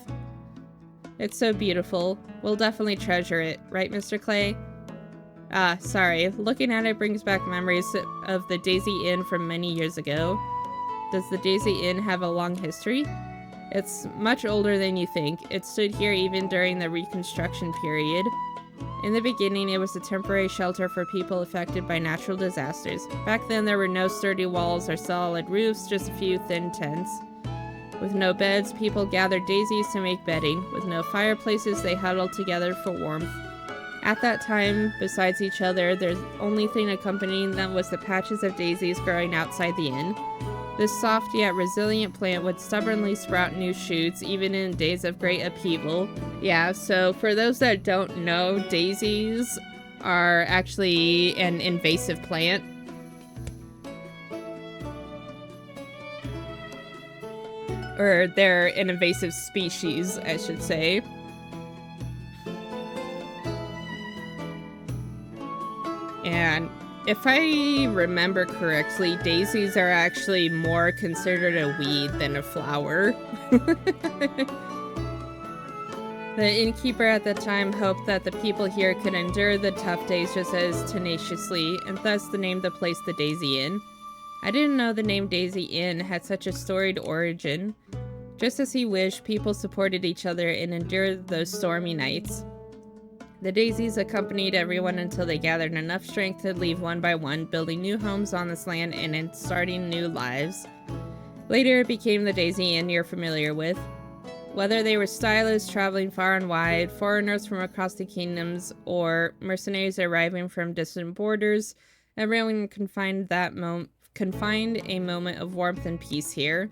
It's so beautiful. We'll definitely treasure it, right, Mr. Clay? Sorry. Looking at it brings back memories of the Daisy Inn from many years ago. Does the Daisy Inn have a long history? It's much older than you think. It stood here even during the Reconstruction period. In the beginning, it was a temporary shelter for people affected by natural disasters. Back then, there were no sturdy walls or solid roofs, just a few thin tents. With no beds, people gathered daisies to make bedding. With no fireplaces, they huddled together for warmth. At that time, besides each other, the only thing accompanying them was the patches of daisies growing outside the inn. This soft yet resilient plant would stubbornly sprout new shoots, even in days of great upheaval. Yeah, so for those that don't know, daisies are actually an invasive plant. Or they're an invasive species, I should say. And if I remember correctly, daisies are actually more considered a weed than a flower. The innkeeper at the time hoped that the people here could endure the tough days just as tenaciously, and thus named the place the Daisy Inn. I didn't know the name Daisy Inn had such a storied origin. Just as he wished, people supported each other and endured those stormy nights. The daisies accompanied everyone until they gathered enough strength to leave one by one, building new homes on this land and starting new lives. Later it became the Daisy Inn you're familiar with. Whether they were stylists traveling far and wide, foreigners from across the kingdoms, or mercenaries arriving from distant borders, everyone can find a moment of warmth and peace here.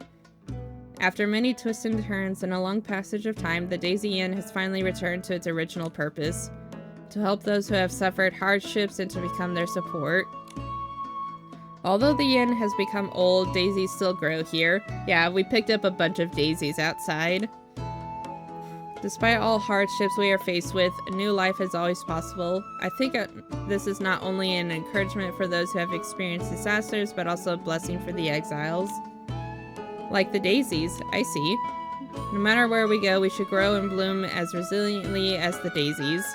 After many twists and turns and a long passage of time, the Daisy Inn has finally returned to its original purpose: to help those who have suffered hardships and to become their support. Although the inn has become old, daisies still grow here. Yeah, we picked up a bunch of daisies outside. Despite all hardships we are faced with, a new life is always possible. I think this is not only an encouragement for those who have experienced disasters, but also a blessing for the exiles. Like the daisies, I see. No matter where we go, we should grow and bloom as resiliently as the daisies.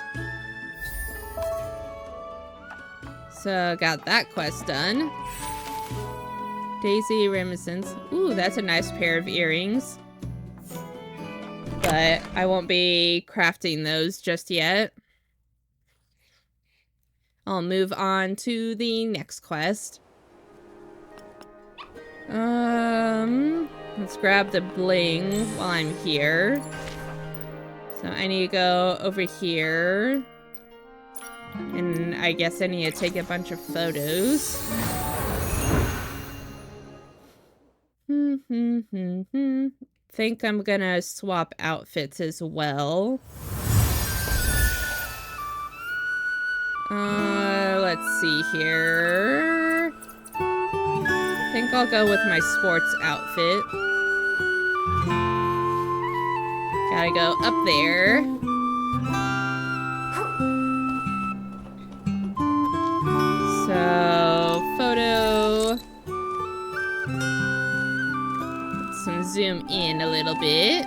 So, got that quest done. Daisy Reminiscence. Ooh, that's a nice pair of earrings. But I won't be crafting those just yet. I'll move on to the next quest. Let's grab the bling while I'm here. So I need to go over here. And I guess I need to take a bunch of photos. Think I'm gonna swap outfits as well. Let's see here. I think I'll go with my sports outfit. Gotta go up there. So, photo. Let's zoom in a little bit.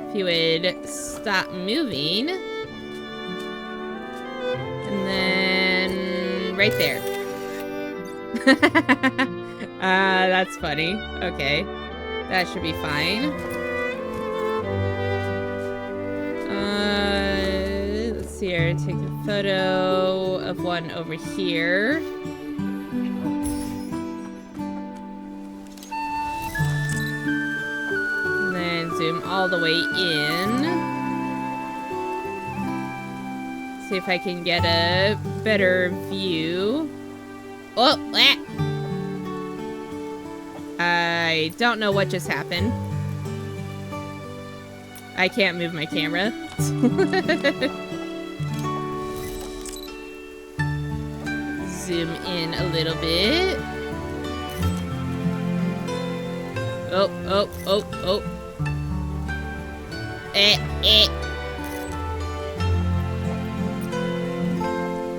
If you would stop moving. And then right there. That's funny. Okay. That should be fine. Let's see here. Take a photo of one over here. And then zoom all the way in. See if I can get a better view. Oh, ah. I don't know what just happened. I can't move my camera. Zoom in a little bit. Oh, oh, oh, oh.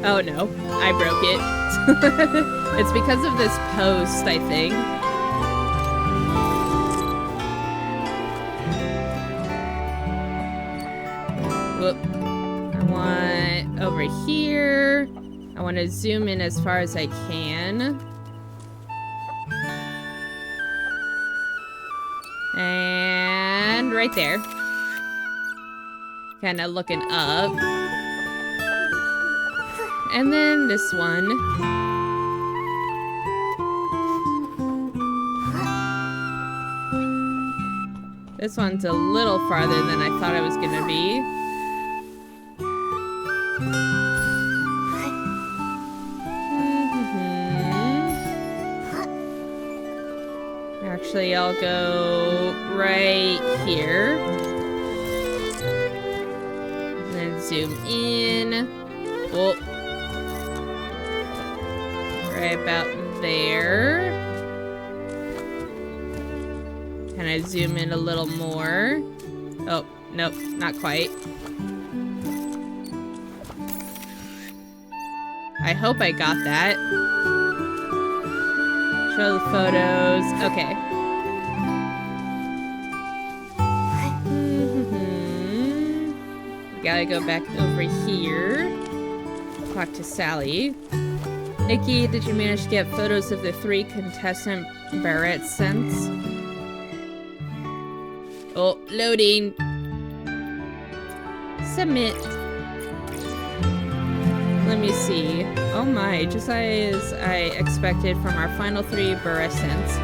Oh no, I broke it. It's because of this post, I think. Whoop. I want over here. I want to zoom in as far as I can. And right there. Kind of looking up. And then this one. This one's a little farther than I thought it was gonna be. Actually, I'll go right here. And then zoom in. Oh. Right about there. Can I zoom in a little more? Oh, nope, not quite. I hope I got that. Show the photos. Okay. Gotta go back over here. Talk to Sally. Nikki, did you manage to get photos of the 3 contestant Barrett scents? Oh, loading. Submit. Let me see. Oh my, just as I expected from our final 3 Barrett scents.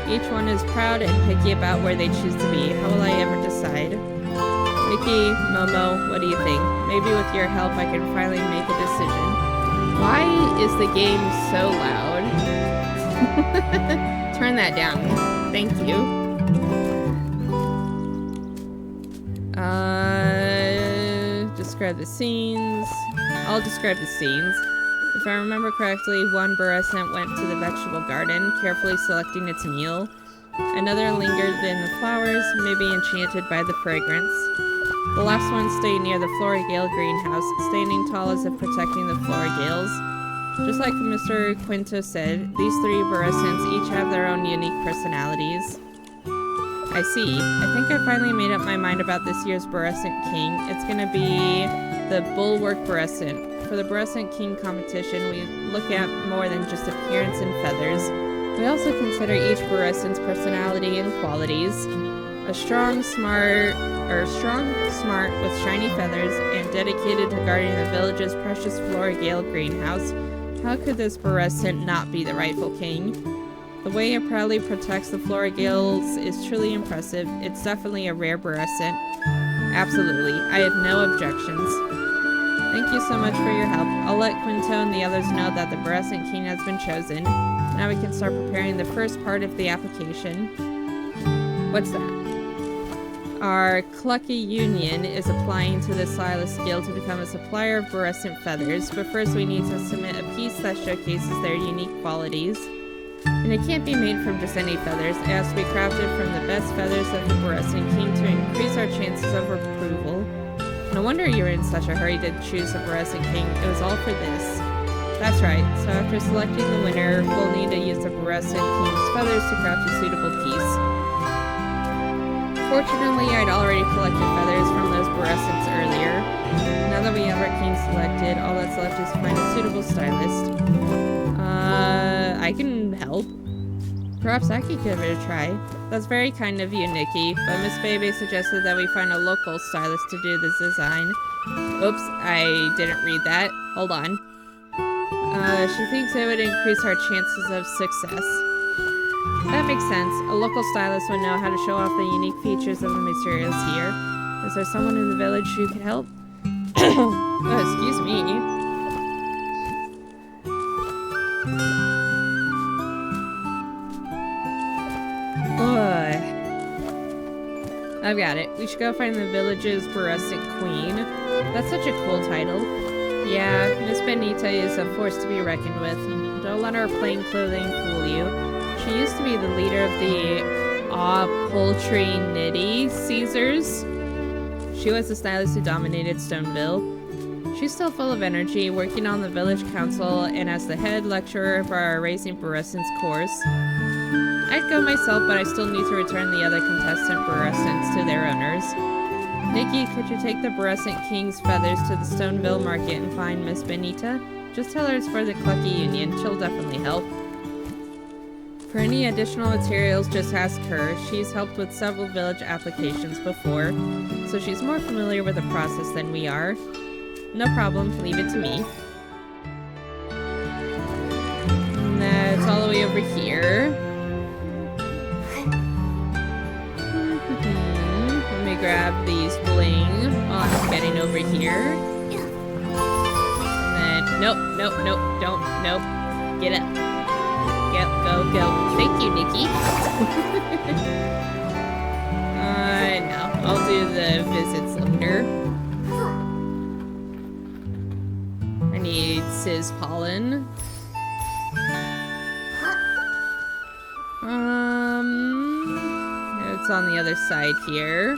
Each one is proud and picky about where they choose to be. How will I ever decide? Nikki, Momo, what do you think? Maybe with your help I can finally make a decision. Why is the game so loud? Turn that down. Thank you. Describe the scenes. I'll describe the scenes. If I remember correctly, one Borescent went to the vegetable garden, carefully selecting its meal. Another lingered in the flowers, maybe enchanted by the fragrance. The last one stayed near the Florigale greenhouse, standing tall as if protecting the Florigales. Just like Mr. Quinto said, these three Borescents each have their own unique personalities. I see. I think I finally made up my mind about this year's Borescent King. It's gonna be the Bulwark Borescent. For the Borescent King competition, we look at more than just appearance and feathers. We also consider each Borescent's personality and qualities. A strong, smart with shiny feathers and dedicated to guarding the village's precious Florigale greenhouse. How could this Borescent not be the rightful king? The way it proudly protects the Florigales is truly impressive. It's definitely a rare Borescent. Absolutely. I have no objections. Thank you so much for your help. I'll let Quinto and the others know that the Borescent King has been chosen. Now we can start preparing the first part of the application. What's that? Our Clucky Union is applying to the Silas Guild to become a supplier of Borescent feathers, but first we need to submit a piece that showcases their unique qualities. And it can't be made from just any feathers. It has to be crafted from the best feathers of the Borescent King to increase our chances of approval. No wonder you were in such a hurry to choose the Borescent King. It was all for this. That's right. So after selecting the winner, we'll need to use the Borescent King's feathers to craft a suitable piece. Fortunately, I'd already collected feathers from those Borescents earlier. Now that we have our king selected, all that's left is to find a suitable stylist. I can help. Perhaps I could give it a try. That's very kind of you, Nikki, but Miss Bebe suggested that we find a local stylist to do this design. Oops, I didn't read that. Hold on. She thinks it would increase our chances of success. That makes sense. A local stylist would know how to show off the unique features of the materials here. Is there someone in the village who could help? Oh, excuse me. I've got it. We should go find the village's Borescent Queen. That's such a cool title. Yeah, Miss Benita is a force to be reckoned with. Don't let her plain clothing fool you. She used to be the leader of the Poultry Nitty Caesars. She was the stylist who dominated Stoneville. She's still full of energy, working on the village council and as the head lecturer for our Raising Borescents course. I'd go myself, but I still need to return the other contestant Borescents to their owners. Nikki, could you take the Borescent King's feathers to the Stoneville market and find Miss Benita? Just tell her it's for the Clucky Union. She'll definitely help. For any additional materials, just ask her. She's helped with several village applications before, so she's more familiar with the process than we are. No problem, leave it to me. And that's all the way over here. Let me grab these bling while I'm getting over here. And then, nope, don't, nope. Get up. Go. Thank you, Nikki. No, I'll do the visits later. I need Sizz Pollen. It's on the other side here.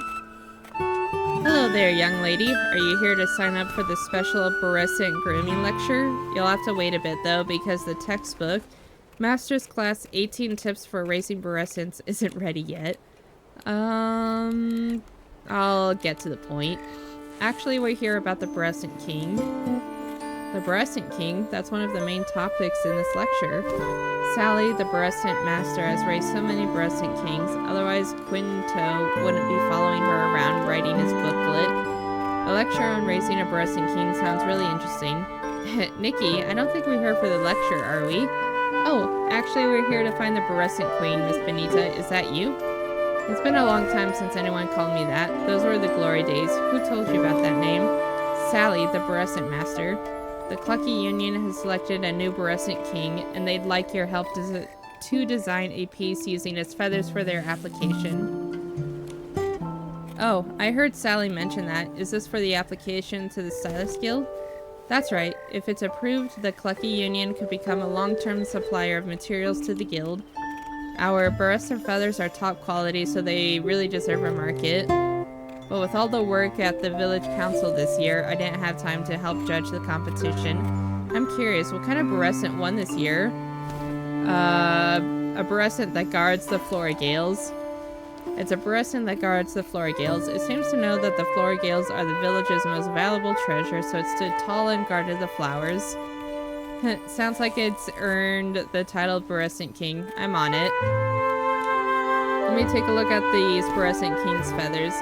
Hello there, young lady. Are you here to sign up for the special Borescent grooming lecture? You'll have to wait a bit, though, because the textbook, Master's Class 18 Tips for Raising Borescents, isn't ready yet. I'll get to the point. Actually, we're here about the Borescent King. The Borescent King? That's one of the main topics in this lecture. Sally, the Borescent Master, has raised so many Borescent Kings, otherwise Quinto wouldn't be following her around writing his booklet. A lecture on raising a Borescent King sounds really interesting. Nikki, I don't think we're here for the lecture, are we? Oh, actually we're here to find the Berescent Queen, Miss Benita. Is that you? It's been a long time since anyone called me that. Those were the glory days. Who told you about that name? Sally, the Berescent Master. The Clucky Union has selected a new Berescent King, and they'd like your help to design a piece using its feathers for their application. Oh, I heard Sally mention that. Is this for the application to the Stylist Guild? That's right. If it's approved, the Clucky Union could become a long-term supplier of materials to the guild. Our Berescent feathers are top quality, so they really deserve a market. But with all the work at the village council this year, I didn't have time to help judge the competition. I'm curious, what kind of Berescent won this year? A Berescent that guards the Florigales. It's a Berescent that guards the Florigales. It seems to know that the Florigales are the village's most valuable treasure, so it stood tall and guarded the flowers. Sounds like it's earned the title of Berescent King. I'm on it. Let me take a look at these Berescent King's feathers.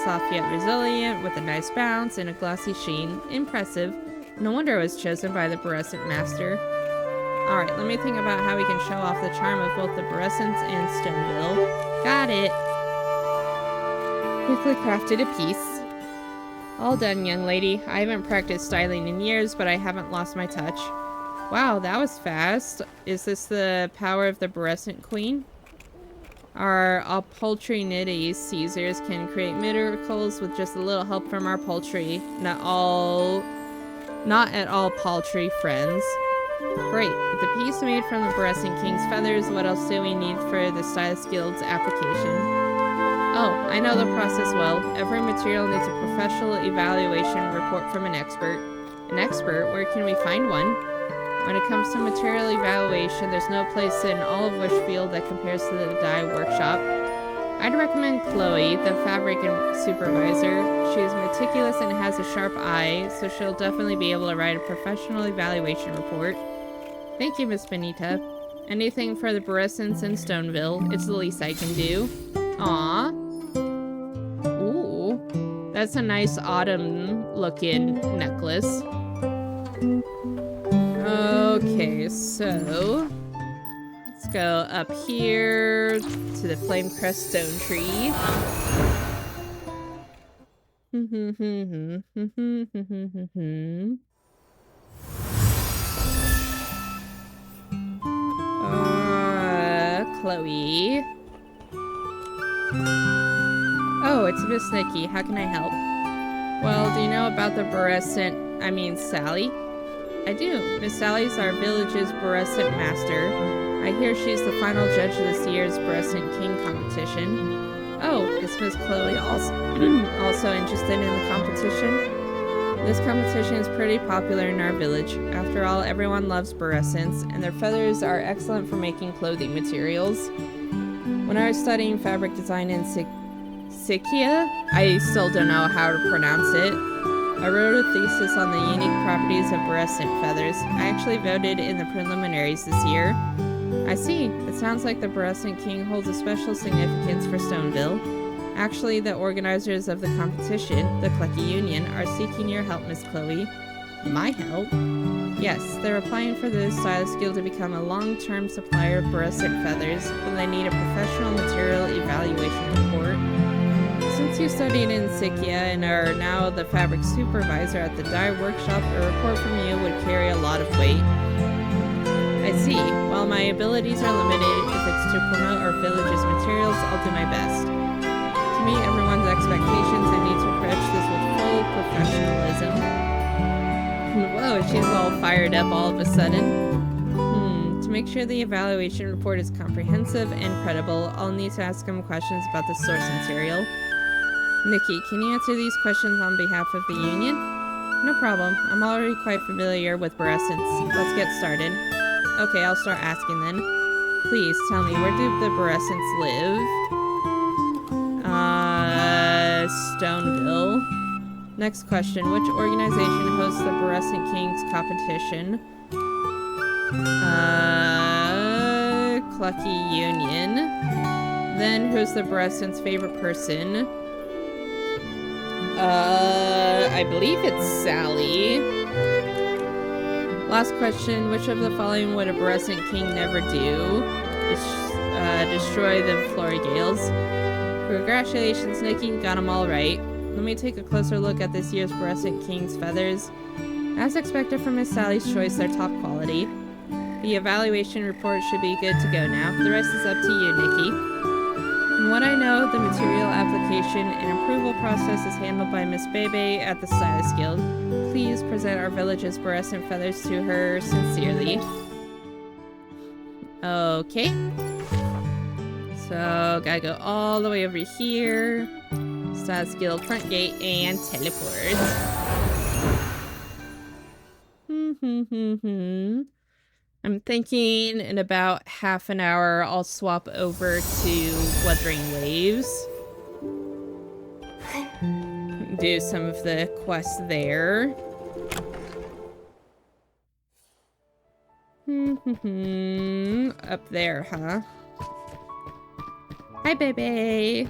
Soft yet resilient, with a nice bounce and a glossy sheen. Impressive. No wonder it was chosen by the Berescent Master. Alright, let me think about how we can show off the charm of both the Berescents and Stoneville. Got it. Quickly crafted a piece. All done, young lady. I haven't practiced styling in years, but I haven't lost my touch. Wow, that was fast. Is this the power of the Berescent Queen? Our Opultrinities Caesars can create miracles with just a little help from our paltry, not at all paltry friends. Great. With the piece made from the Berescent King's feathers, what else do we need for the Stylist Guild's application? Oh, I know the process well. Every material needs a professional evaluation report from an expert. An expert? Where can we find one? When it comes to material evaluation, there's no place in all of Wishfield that compares to the dye workshop. I'd recommend Chloe, the fabric supervisor. She's meticulous and has a sharp eye, so she'll definitely be able to write a professional evaluation report. Thank you, Miss Benita. Anything for the Berescents in Stoneville. It's the least I can do. Aww. Ooh. That's a nice autumn-looking necklace. Okay, so let's go up here to the Flamecrest Stone Tree. Chloe. Oh, it's Miss Nikki. How can I help? Well, do you know about the Sally? I do. Miss Sally's our village's Berescent Master. I hear she's the final judge of this year's Berescent King competition. Oh, is Miss Chloe also interested in the competition? This competition is pretty popular in our village. After all, everyone loves Berescents, and their feathers are excellent for making clothing materials. When I was studying fabric design in Sikia, I still don't know how to pronounce it. I wrote a thesis on the unique properties of Berescent feathers. I actually voted in the preliminaries this year. I see. It sounds like the Berescent King holds a special significance for Stoneville. Actually, the organizers of the competition, the Clucky Union, are seeking your help, Miss Chloe. My help? Yes, they're applying for the Stylist Guild to become a long-term supplier of Berescent feathers, but they need a professional material evaluation report. Since you studied in Sikia and are now the fabric supervisor at the dye workshop, a report from you would carry a lot of weight. I see. While my abilities are limited, if it's to promote our village's materials, I'll do my best. To meet everyone's expectations, I need to approach this with full professionalism. Whoa, she's all fired up all of a sudden. To make sure the evaluation report is comprehensive and credible, I'll need to ask him questions about the source material. Nikki, can you answer these questions on behalf of the Union? No problem. I'm already quite familiar with Berescents. Let's get started. Okay, I'll start asking then. Please tell me, where do the Berescents live? Stoneville. Next question, which organization hosts the Berescent Kings competition? Clucky Union. Then, who's the Berescent's favorite person? I believe it's Sally. Last question, which of the following would a Berescent King never do? Destroy the Florigales. Congratulations, Nikki, got them all right. Let me take a closer look at this year's Berescent King's feathers. As expected from Miss Sally's choice, they're top quality. The evaluation report should be good to go now. The rest is up to you, Nikki. From what I know, the material application and approval process is handled by Miss Bebe at the Stylist Guild. Please present our village's Berescent feathers to her sincerely. Okay. So, gotta go all the way over here. Stylist Guild front gate and teleport. I'm thinking in about half an hour I'll swap over to Wuthering Waves. Do some of the quests there. Up there, huh? Hi, baby.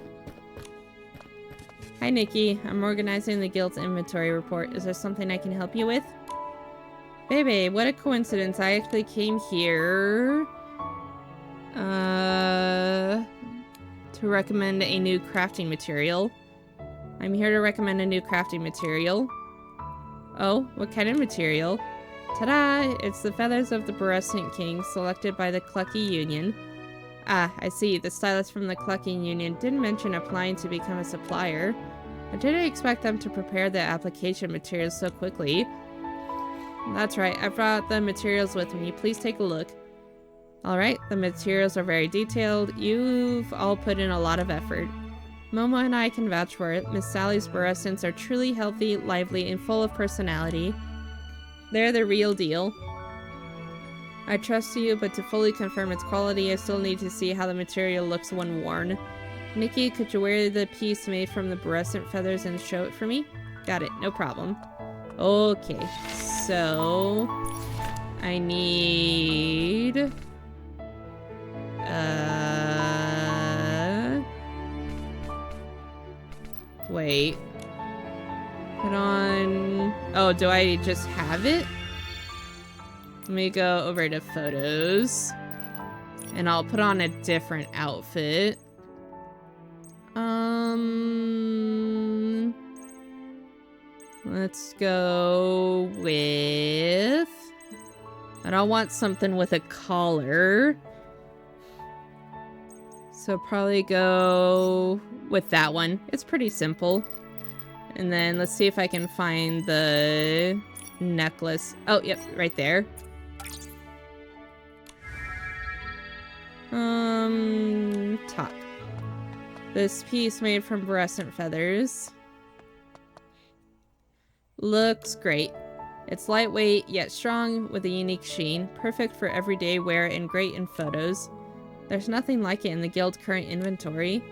Hi, Nikki. I'm organizing the guild's inventory report. Is there something I can help you with? Baby, what a coincidence. I actually came here to recommend a new crafting material. I'm here to recommend a new crafting material. Oh, what kind of material? Ta-da! It's the feathers of the Berescent King, selected by the Clucky Union. Ah, I see. The stylist from the Clucky Union didn't mention applying to become a supplier. I didn't expect them to prepare the application materials so quickly. That's right, I brought the materials with me. Please take a look. Alright, the materials are very detailed. You've all put in a lot of effort. Momo and I can vouch for it. Miss Sally's Berescents are truly healthy, lively, and full of personality. They're the real deal. I trust you, but to fully confirm its quality, I still need to see how the material looks when worn. Nikki, could you wear the piece made from the Berescent feathers and show it for me? Got it, no problem. Okay, so I need wait. Put on, oh, do I just have it? Let me go over to photos and I'll put on a different outfit. Let's go with, I don't want something with a collar. So probably go with that one. It's pretty simple. And then let's see if I can find the necklace. Oh, yep, right there. Top. This piece made from Berescent feathers. Looks great. It's lightweight yet strong with a unique sheen, perfect for everyday wear and great in photos. There's nothing like it in the guild's current inventory.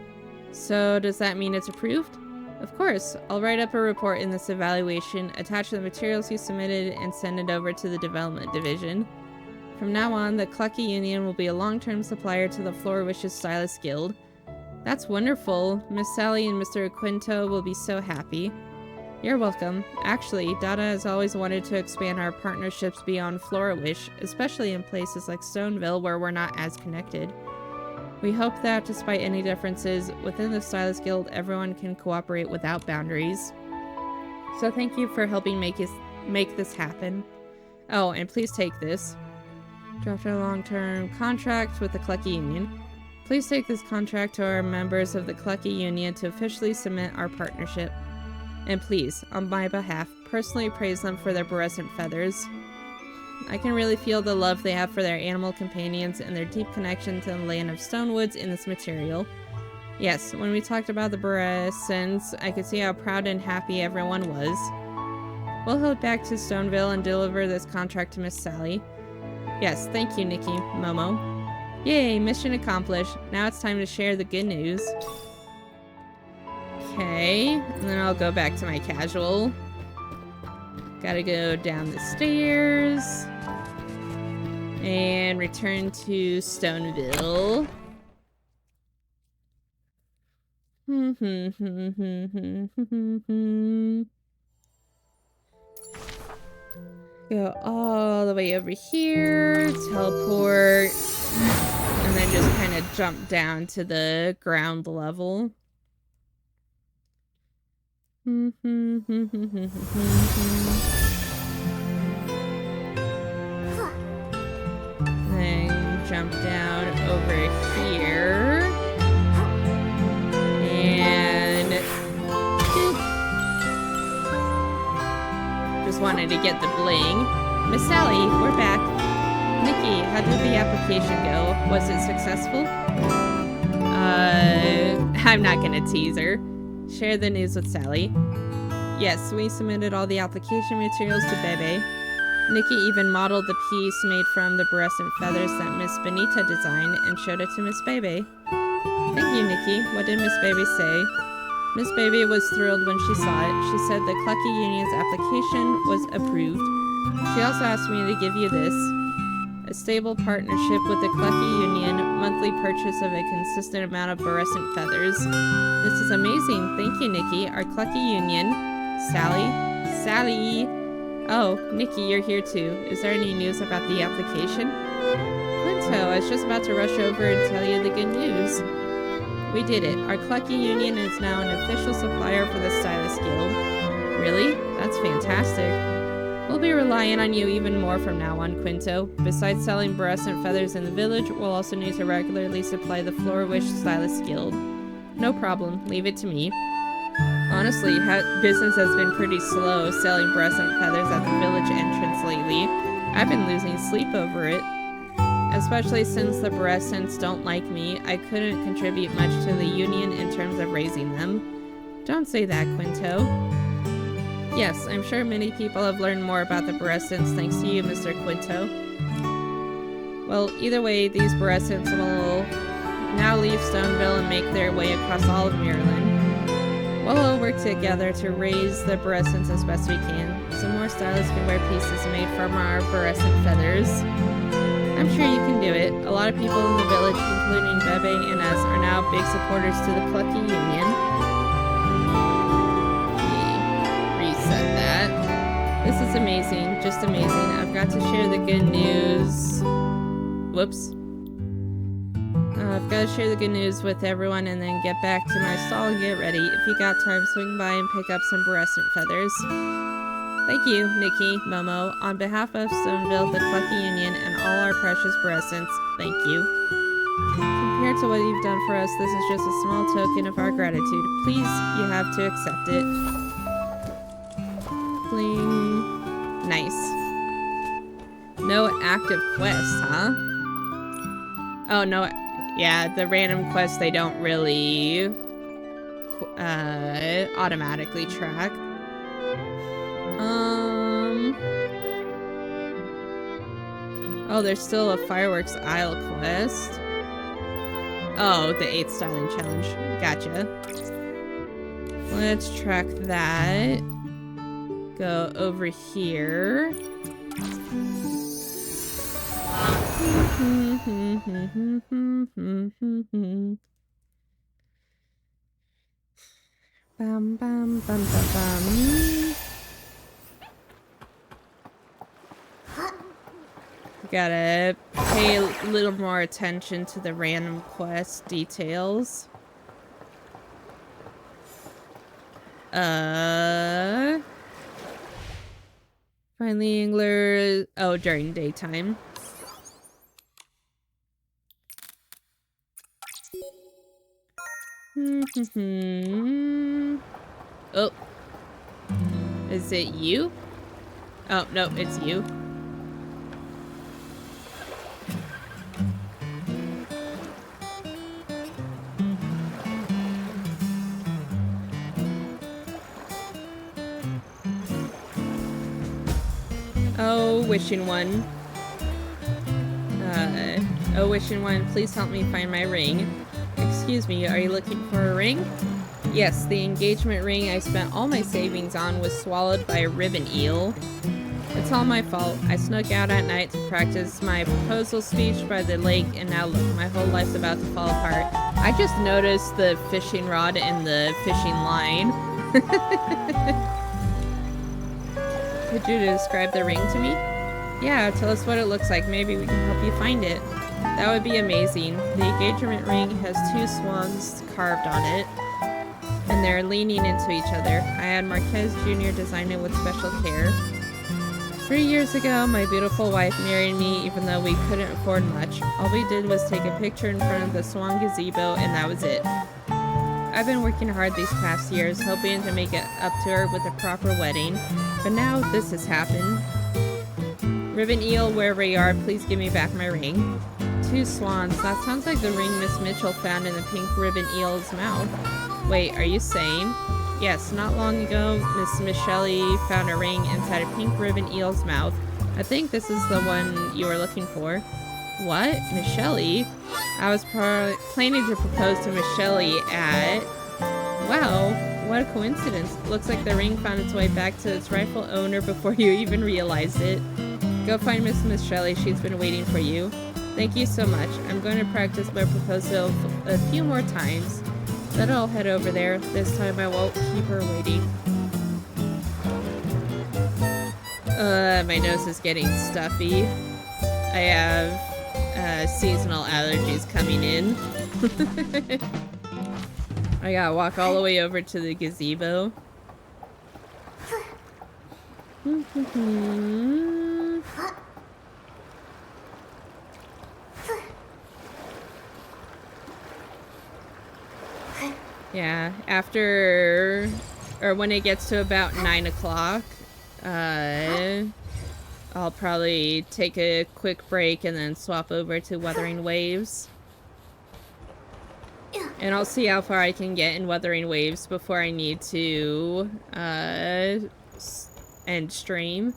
So does that mean it's approved? Of course. I'll write up a report in this evaluation, attach the materials you submitted, and send it over to the development division. From now on, the Clucky Union will be a long-term supplier to the Floor Wishes Stylist Guild. That's wonderful. Miss Sally and Mr. Quinto will be so happy. You're welcome. Actually, Dada has always wanted to expand our partnerships beyond Florawish, especially in places like Stoneville where we're not as connected. We hope that, despite any differences, within the Stylist Guild, everyone can cooperate without boundaries. So thank you for helping make this happen. Oh, and please take this. Draft a long-term contract with the Clucky Union. Please take this contract to our members of the Clucky Union to officially cement our partnership. And please, on my behalf, personally praise them for their Berescent feathers. I can really feel the love they have for their animal companions and their deep connection to the land of Stonewoods in this material. Yes, when we talked about the Berescents, I could see how proud and happy everyone was. We'll head back to Stoneville and deliver this contract to Miss Sally. Yes, thank you, Nikki, Momo. Yay, mission accomplished. Now it's time to share the good news. Okay, and then I'll go back to my casual. Gotta go down the stairs. And return to Stoneville. Go all the way over here, teleport, and then just kind of jump down to the ground level. Then jump down over here. And boop. Just wanted to get the bling. Miss Sally, we're back. Nikki, how did the application go? Was it successful? I'm not gonna tease her. Share the news with Sally. Yes, we submitted all the application materials to Bebe. Nikki even modeled the piece made from the fluorescent feathers that Miss Benita designed and showed it to Miss Bebe. Thank you, Nikki. What did Miss Bebe say? Miss Bebe was thrilled when she saw it. She said the Clucky Union's application was approved. She also asked me to give you this. A stable partnership with the Clucky Union, monthly purchase of a consistent amount of fluorescent feathers. This is amazing. Thank you, Nikki. Our Clucky Union. Sally? Sally! Oh, Nikki, you're here too. Is there any news about the application? Quinto, I was just about to rush over and tell you the good news. We did it. Our Clucky Union is now an official supplier for the Stylist Guild. Really? That's fantastic. We'll be relying on you even more from now on, Quinto. Besides selling fluorescent feathers in the village, we'll also need to regularly supply the Flourish Stylist Guild. No problem. Leave it to me. Honestly, business has been pretty slow selling fluorescent feathers at the village entrance lately. I've been losing sleep over it. Especially since the fluorescents don't like me, I couldn't contribute much to the union in terms of raising them. Don't say that, Quinto. Yes, I'm sure many people have learned more about the fluorescents thanks to you, Mr. Quinto. Well, either way, these fluorescents will now leave Stoneville and make their way across all of Maryland. We'll all work together to raise the fluorescents as best we can. Some more stylists can wear pieces made from our fluorescent feathers. I'm sure you can do it. A lot of people in the village, including Bebe and us, are now big supporters to the Clucky Union. Reset that. This is amazing. Just amazing. I've got to share the good news. Whoops. I've got to share the good news with everyone and then get back to my stall and get ready. If you got time, swing by and pick up some fluorescent feathers. Thank you, Nikki, Momo. On behalf of Stoneville, the Clucky Union, and all our precious fluorescents, thank you. Compared to what you've done for us, this is just a small token of our gratitude. Please, you have to accept it. Bling. Nice. No active quests, huh? Oh, no. Yeah, the random quests, they don't really automatically track. Oh, there's still a Fireworks Isle quest. Oh, the 8th Styling Challenge. Gotcha. Let's track that. Go over here. Bum, bum, bum, bum, bum. Gotta pay a little more attention to the random quest details. Find the angler. Oh, during daytime. Oh. Is it you? Oh, no, it's you. Oh, wishing one. Oh, wishing one, please help me find my ring. Excuse me, are you looking for a ring? Yes, the engagement ring I spent all my savings on was swallowed by a ribbon eel. It's all my fault. I snuck out at night to practice my proposal speech by the lake, and now look, my whole life's about to fall apart. I just noticed the fishing rod and the fishing line. Would you describe the ring to me? Yeah, tell us what it looks like. Maybe we can help you find it. That would be amazing. The engagement ring has 2 swans carved on it, and they're leaning into each other. I had Marquez Jr. design it with special care. 3 years ago, my beautiful wife married me even though we couldn't afford much. All we did was take a picture in front of the swan gazebo, and that was it. I've been working hard these past years, hoping to make it up to her with a proper wedding, but now this has happened. Ribbon Eel, wherever you are, please give me back my ring. 2 swans. That sounds like the ring Miss Mitchell found in the pink ribbon eel's mouth. Wait, are you saying? Yes, not long ago, Miss Michelle found a ring inside a pink ribbon eel's mouth. I think this is the one you were looking for. What? Michelle? I was planning to propose to Michelle at... Wow, what a coincidence. Looks like the ring found its way back to its rightful owner before you even realized it. Go find Miss Michelle, she's been waiting for you. Thank you so much. I'm going to practice my proposal a few more times. Then I'll head over there. This time I won't keep her waiting. My nose is getting stuffy. I have seasonal allergies coming in. I gotta walk all the way over to the gazebo. Yeah, after, or when it gets to about 9 o'clock, I'll probably take a quick break and then swap over to Wuthering Waves. And I'll see how far I can get in Wuthering Waves before I need to, end stream.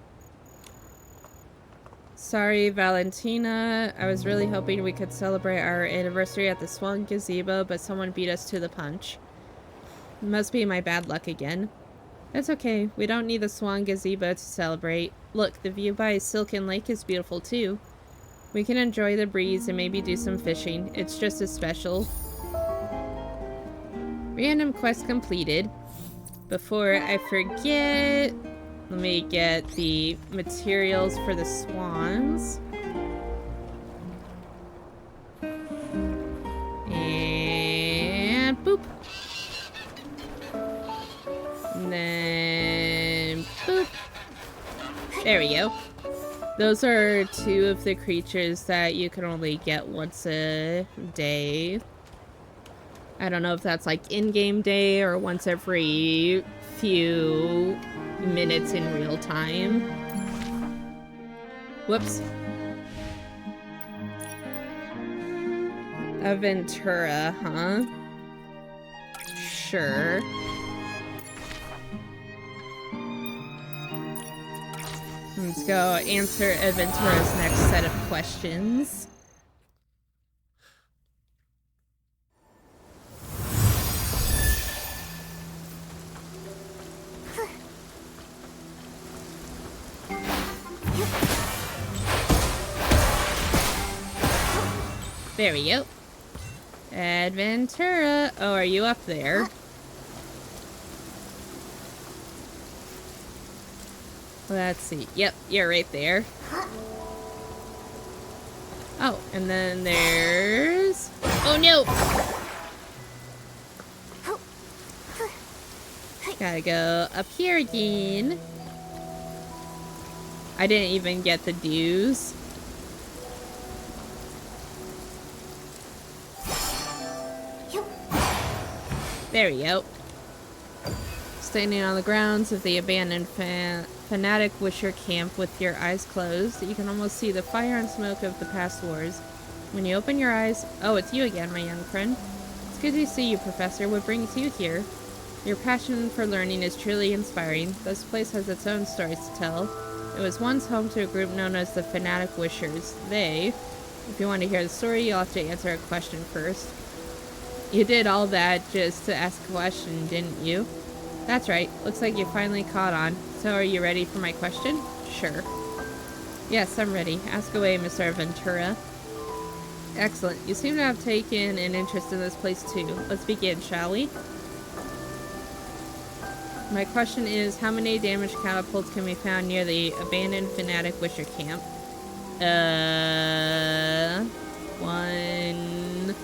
Sorry, Valentina. I was really hoping we could celebrate our anniversary at the Swan Gazebo, but someone beat us to the punch. Must be my bad luck again. That's okay. We don't need the Swan Gazebo to celebrate. Look, the view by Silken Lake is beautiful too. We can enjoy the breeze and maybe do some fishing. It's just as special. Random quest completed. Before I forget, let me get the materials for the swans. And boop. And then boop. There we go. Those are 2 of the creatures that you can only get once a day. I don't know if that's like in-game day or once every few minutes in real time. Whoops. A Ventura, huh? Sure. Let's go answer Aventura's next set of questions. There we go. Adventura. Oh, are you up there? Let's see. Yep, you're right there. Oh, and then there's... Oh, no! Gotta go up here again. I didn't even get the dues. There we go. Standing on the grounds of the abandoned fanatic Wisher camp with your eyes closed, you can almost see the fire and smoke of the past wars. When you open your eyes... Oh, it's you again, my young friend. It's good to see you, Professor. What brings you here? Your passion for learning is truly inspiring. This place has its own stories to tell. It was once home to a group known as the Fanatic Wishers. They... If you want to hear the story, you'll have to answer a question first. You did all that just to ask a question, didn't you? That's right. Looks like you finally caught on. So are you ready for my question? Sure. Yes, I'm ready. Ask away, Mr. Ventura. Excellent. You seem to have taken an interest in this place too. Let's begin, shall we? My question is, how many damaged catapults can be found near the abandoned Fanatic Wisher camp? 1,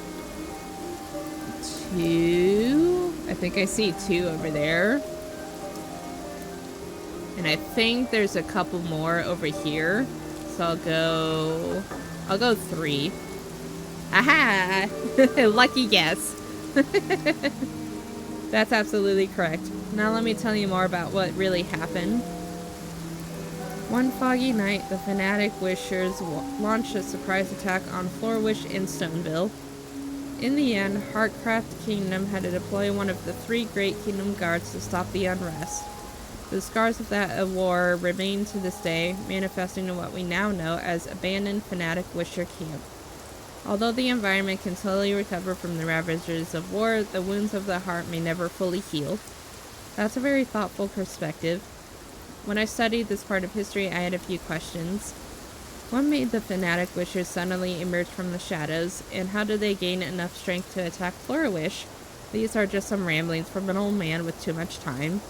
2. I think I see 2 over there. And I think there's a couple more over here. So I'll go 3. Aha! Lucky guess. That's absolutely correct. Now let me tell you more about what really happened. One foggy night, the Fanatic Wishers launched a surprise attack on Floorwish in Stoneville. In the end, Heartcraft Kingdom had to deploy one of the 3 Great Kingdom Guards to stop the unrest. The scars of that war remain to this day, manifesting in what we now know as abandoned Fanatic Wisher camp. Although the environment can slowly recover from the ravages of war, the wounds of the heart may never fully heal. That's a very thoughtful perspective. When I studied this part of history, I had a few questions. What made the Fanatic Wishers suddenly emerge from the shadows, and how did they gain enough strength to attack Florawish? These are just some ramblings from an old man with too much time.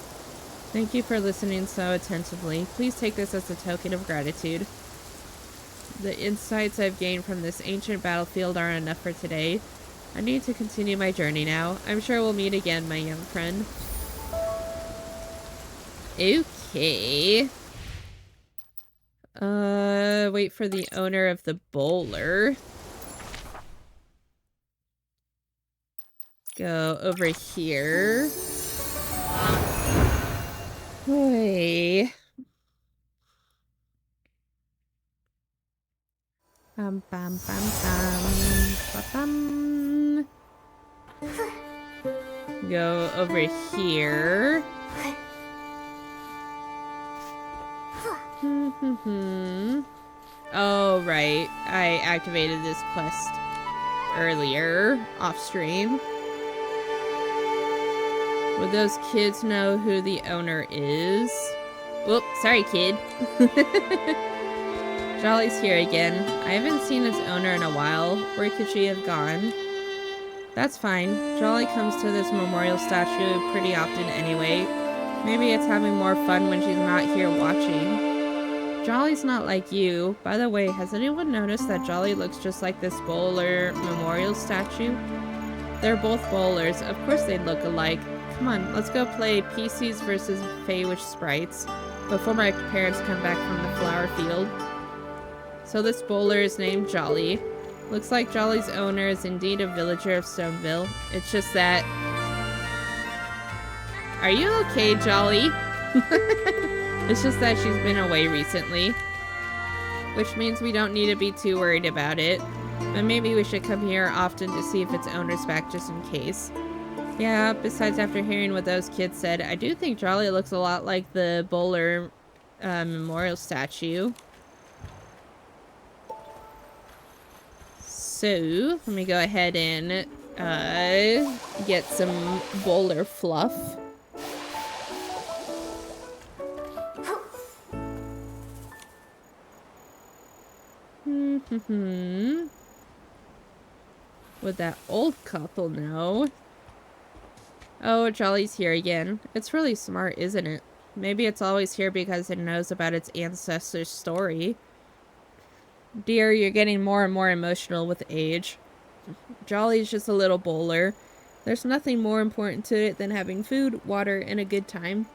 Thank you for listening so attentively. Please take this as a token of gratitude. The insights I've gained from this ancient battlefield are enough for today. I need to continue my journey now. I'm sure we'll meet again, my young friend. Okay. Wait for the owner of the bowler. Go over here. Hey. Bum bum bum bum. Go over here. Oh, right. I activated this quest earlier, off stream. Would those kids know who the owner is? Whoop, sorry, kid. Jolly's here again. I haven't seen its owner in a while. Where could she have gone? That's fine. Jolly comes to this memorial statue pretty often anyway. Maybe it's having more fun when she's not here watching. Jolly's not like you. By the way, has anyone noticed that Jolly looks just like this bowler memorial statue? They're both bowlers. Of course they'd look alike. Come on, let's go play PCs versus Feywish sprites before my parents come back from the flower field. So this bowler is named Jolly. Looks like Jolly's owner is indeed a villager of Stoneville. It's just that... Are you okay, Jolly? It's just that she's been away recently. Which means we don't need to be too worried about it. But maybe we should come here often to see if its owner's back just in case. Yeah, besides after hearing what those kids said, I do think Jolly looks a lot like the bowler memorial statue. So, let me go ahead and get some bowler fluff. Would that old couple know? Oh, Jolly's here again. It's really smart, isn't it? Maybe it's always here because it knows about its ancestors' story. Dear, you're getting more and more emotional with age. Jolly's just a little bowler. There's nothing more important to it than having food, water, and a good time.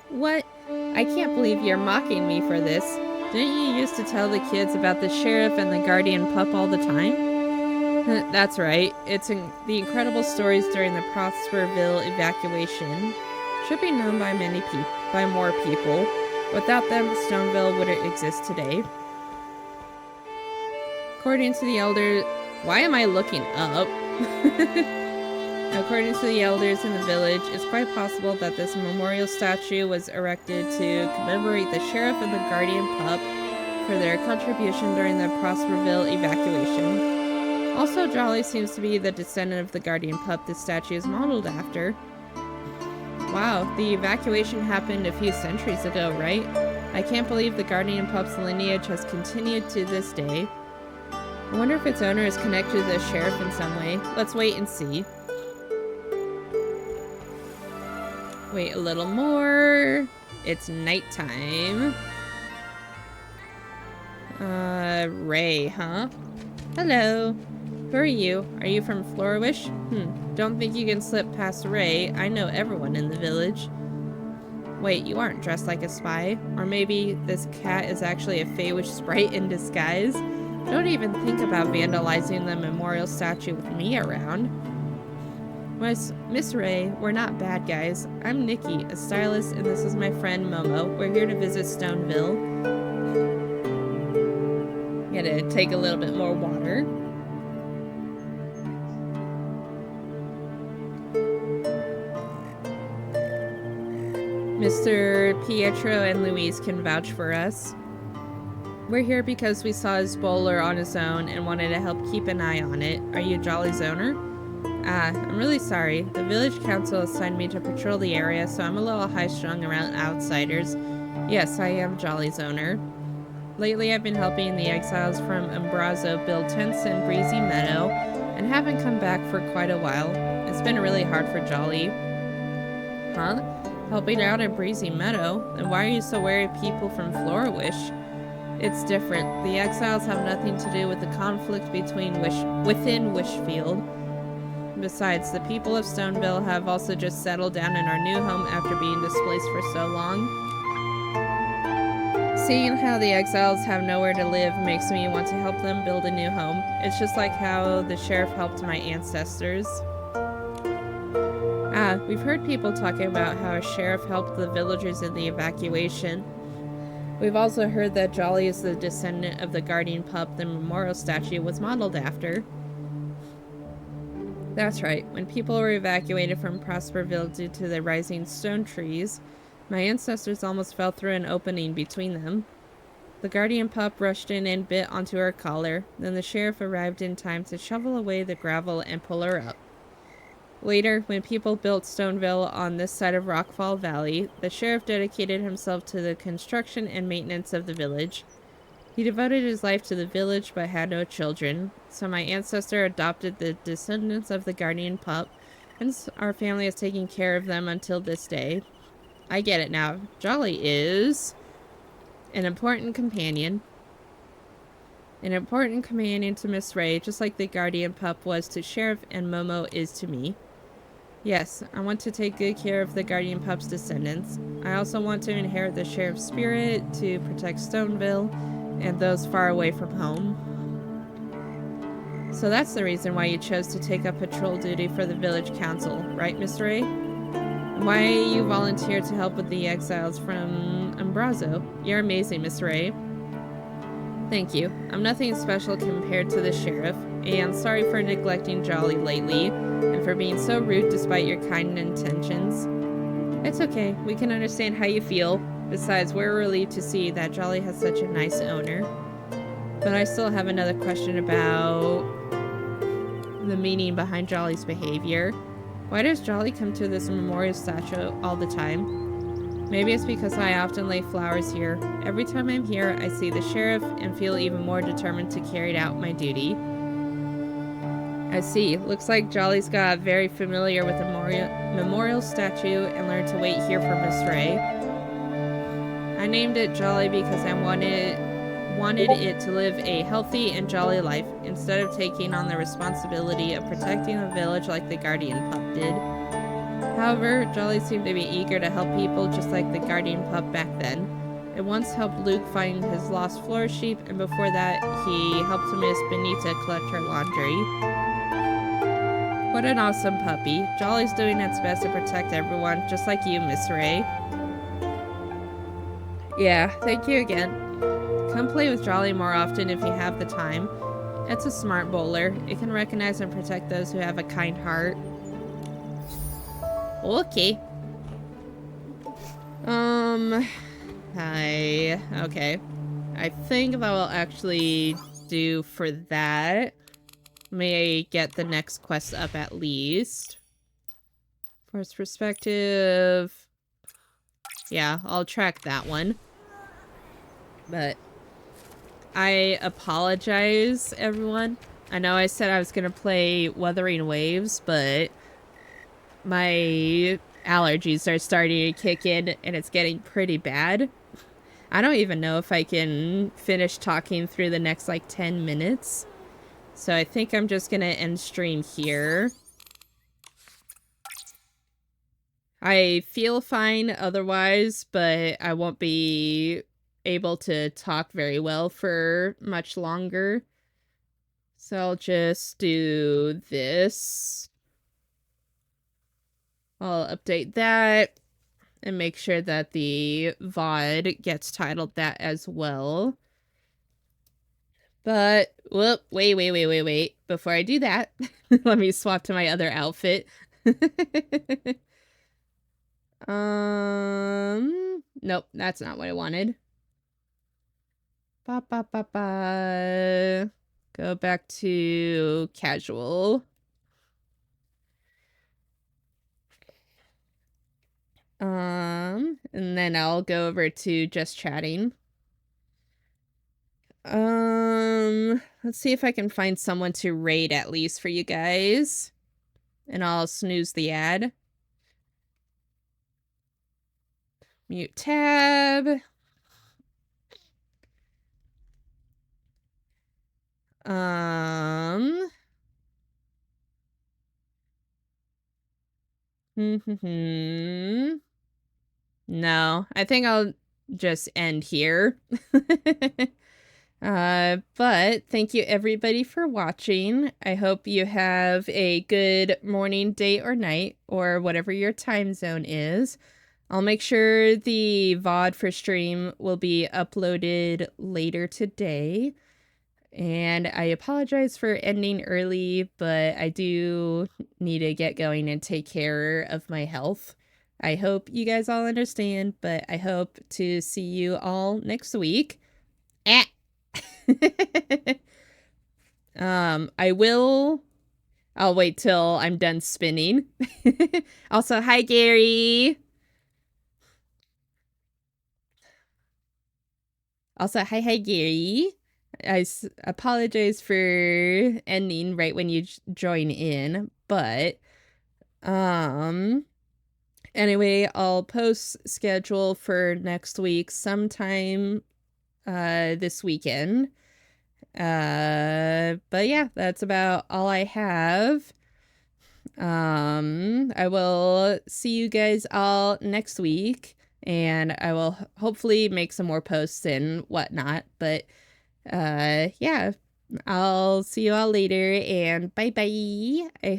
What? I can't believe you're mocking me for this. Didn't you used to tell the kids about the sheriff and the guardian pup all the time? That's right. It's the incredible stories during the Prosperville evacuation. Should be known by by more people. Without them, Stoneville wouldn't exist today. According to the elders... Why am I looking up? According to the elders in the village, it's quite possible that this memorial statue was erected to commemorate the sheriff and the guardian pup for their contribution during the Prosperville evacuation. Also, Jolly seems to be the descendant of the guardian pup this statue is modeled after. Wow, the evacuation happened a few centuries ago, right? I can't believe the guardian pup's lineage has continued to this day. I wonder if its owner is connected to the sheriff in some way. Let's wait and see. Wait a little more. It's nighttime. Ray, huh? Hello. Who are you? Are you from Flourish? Don't think you can slip past Ray. I know everyone in the village. Wait, you aren't dressed like a spy? Or maybe this cat is actually a Feywish sprite in disguise? Don't even think about vandalizing the memorial statue with me around. Miss Ray, we're not bad guys. I'm Nikki, a stylist, and this is my friend Momo. We're here to visit Stoneville. Gotta take a little bit more water. Mr. Pietro and Louise can vouch for us. We're here because we saw his bowler on his own and wanted to help keep an eye on it. Are you Jolly's owner? I'm really sorry. The village council assigned me to patrol the area, so I'm a little high-strung around outsiders. Yes, I am Jolly's owner. Lately, I've been helping the exiles from Umbrazo build tents in Breezy Meadow, and haven't come back for quite a while. It's been really hard for Jolly. Huh? Helping out in Breezy Meadow? And why are you so wary of people from Flourish? It's different. The exiles have nothing to do with the conflict within Wishfield. Besides, the people of Stoneville have also just settled down in our new home after being displaced for so long. Seeing how the exiles have nowhere to live makes me want to help them build a new home. It's just like how the sheriff helped my ancestors. We've heard people talking about how a sheriff helped the villagers in the evacuation. We've also heard that Jolly is the descendant of the guardian pup the memorial statue was modeled after. That's right. When people were evacuated from Prosperville due to the rising stone trees, my ancestors almost fell through an opening between them. The guardian pup rushed in and bit onto her collar. Then the sheriff arrived in time to shovel away the gravel and pull her up. Later, when people built Stoneville on this side of Rockfall Valley, the sheriff dedicated himself to the construction and maintenance of the village. He devoted his life to the village but had no children, so my ancestor adopted the descendants of the guardian pup, and our family has taken care of them until this day. I get it now. Jolly is an important companion. An important companion to Miss Ray, just like the guardian pup was to Sheriff and Momo is to me. Yes, I want to take good care of the guardian pup's descendants. I also want to inherit the sheriff's spirit to protect Stoneville and those far away from home. So that's the reason why you chose to take up patrol duty for the village council, right, Miss Ray? Why you volunteered to help with the exiles from Umbrazo? You're amazing, Miss Ray. Thank you. I'm nothing special compared to the sheriff, and sorry for neglecting Jolly lately, and for being so rude despite your kind intentions. It's okay. We can understand how you feel. Besides, we're relieved to see that Jolly has such a nice owner. But I still have another question about the meaning behind Jolly's behavior. Why does Jolly come to this memorial statue all the time? Maybe it's because I often lay flowers here. Every time I'm here, I see the sheriff and feel even more determined to carry out my duty. I see. Looks like Jolly's got very familiar with the memorial statue and learned to wait here for Miss Ray. I named it Jolly because I wanted it to live a healthy and jolly life instead of taking on the responsibility of protecting the village like the guardian pup did. However, Jolly seemed to be eager to help people just like the guardian pup back then. It once helped Luke find his lost floor sheep, and before that, he helped Miss Benita collect her laundry. What an awesome puppy. Jolly's doing its best to protect everyone, just like you, Miss Ray. Yeah, thank you again. Come play with Jolly more often if you have the time. It's a smart bowler. It can recognize and protect those who have a kind heart. Okay. Okay. I think that will actually do for that. May get the next quest up at least. Force perspective. Yeah, I'll track that one. But I apologize, everyone. I know I said I was gonna play Wuthering Waves, but my allergies are starting to kick in and it's getting pretty bad. I don't even know if I can finish talking through the next like 10 minutes. So I think I'm just gonna end stream here. I feel fine otherwise, but I won't be able to talk very well for much longer. So I'll just do this. I'll update that and make sure that the VOD gets titled that as well. But, whoop, wait. Before I do that, let me swap to my other outfit. Nope, that's not what I wanted. Go back to casual. And then I'll go over to just chatting. Let's see if I can find someone to raid at least for you guys. And I'll snooze the ad. Mute tab. No, I think I'll just end here. But thank you everybody for watching. I hope you have a good morning, day, or night, or whatever your time zone is. I'll make sure the VOD for stream will be uploaded later today. And I apologize for ending early, but I do need to get going and take care of my health. I hope you guys all understand, but I hope to see you all next week. Ah! I'll wait till I'm done spinning. Also, hi, Gary. Also, hi, Gary. Apologize for ending right when you join in, but, anyway, I'll post schedule for next week sometime, this weekend. But yeah, that's about all I have. I will see you guys all next week, and I will hopefully make some more posts and whatnot, but yeah, I'll see you all later, and bye bye. I hope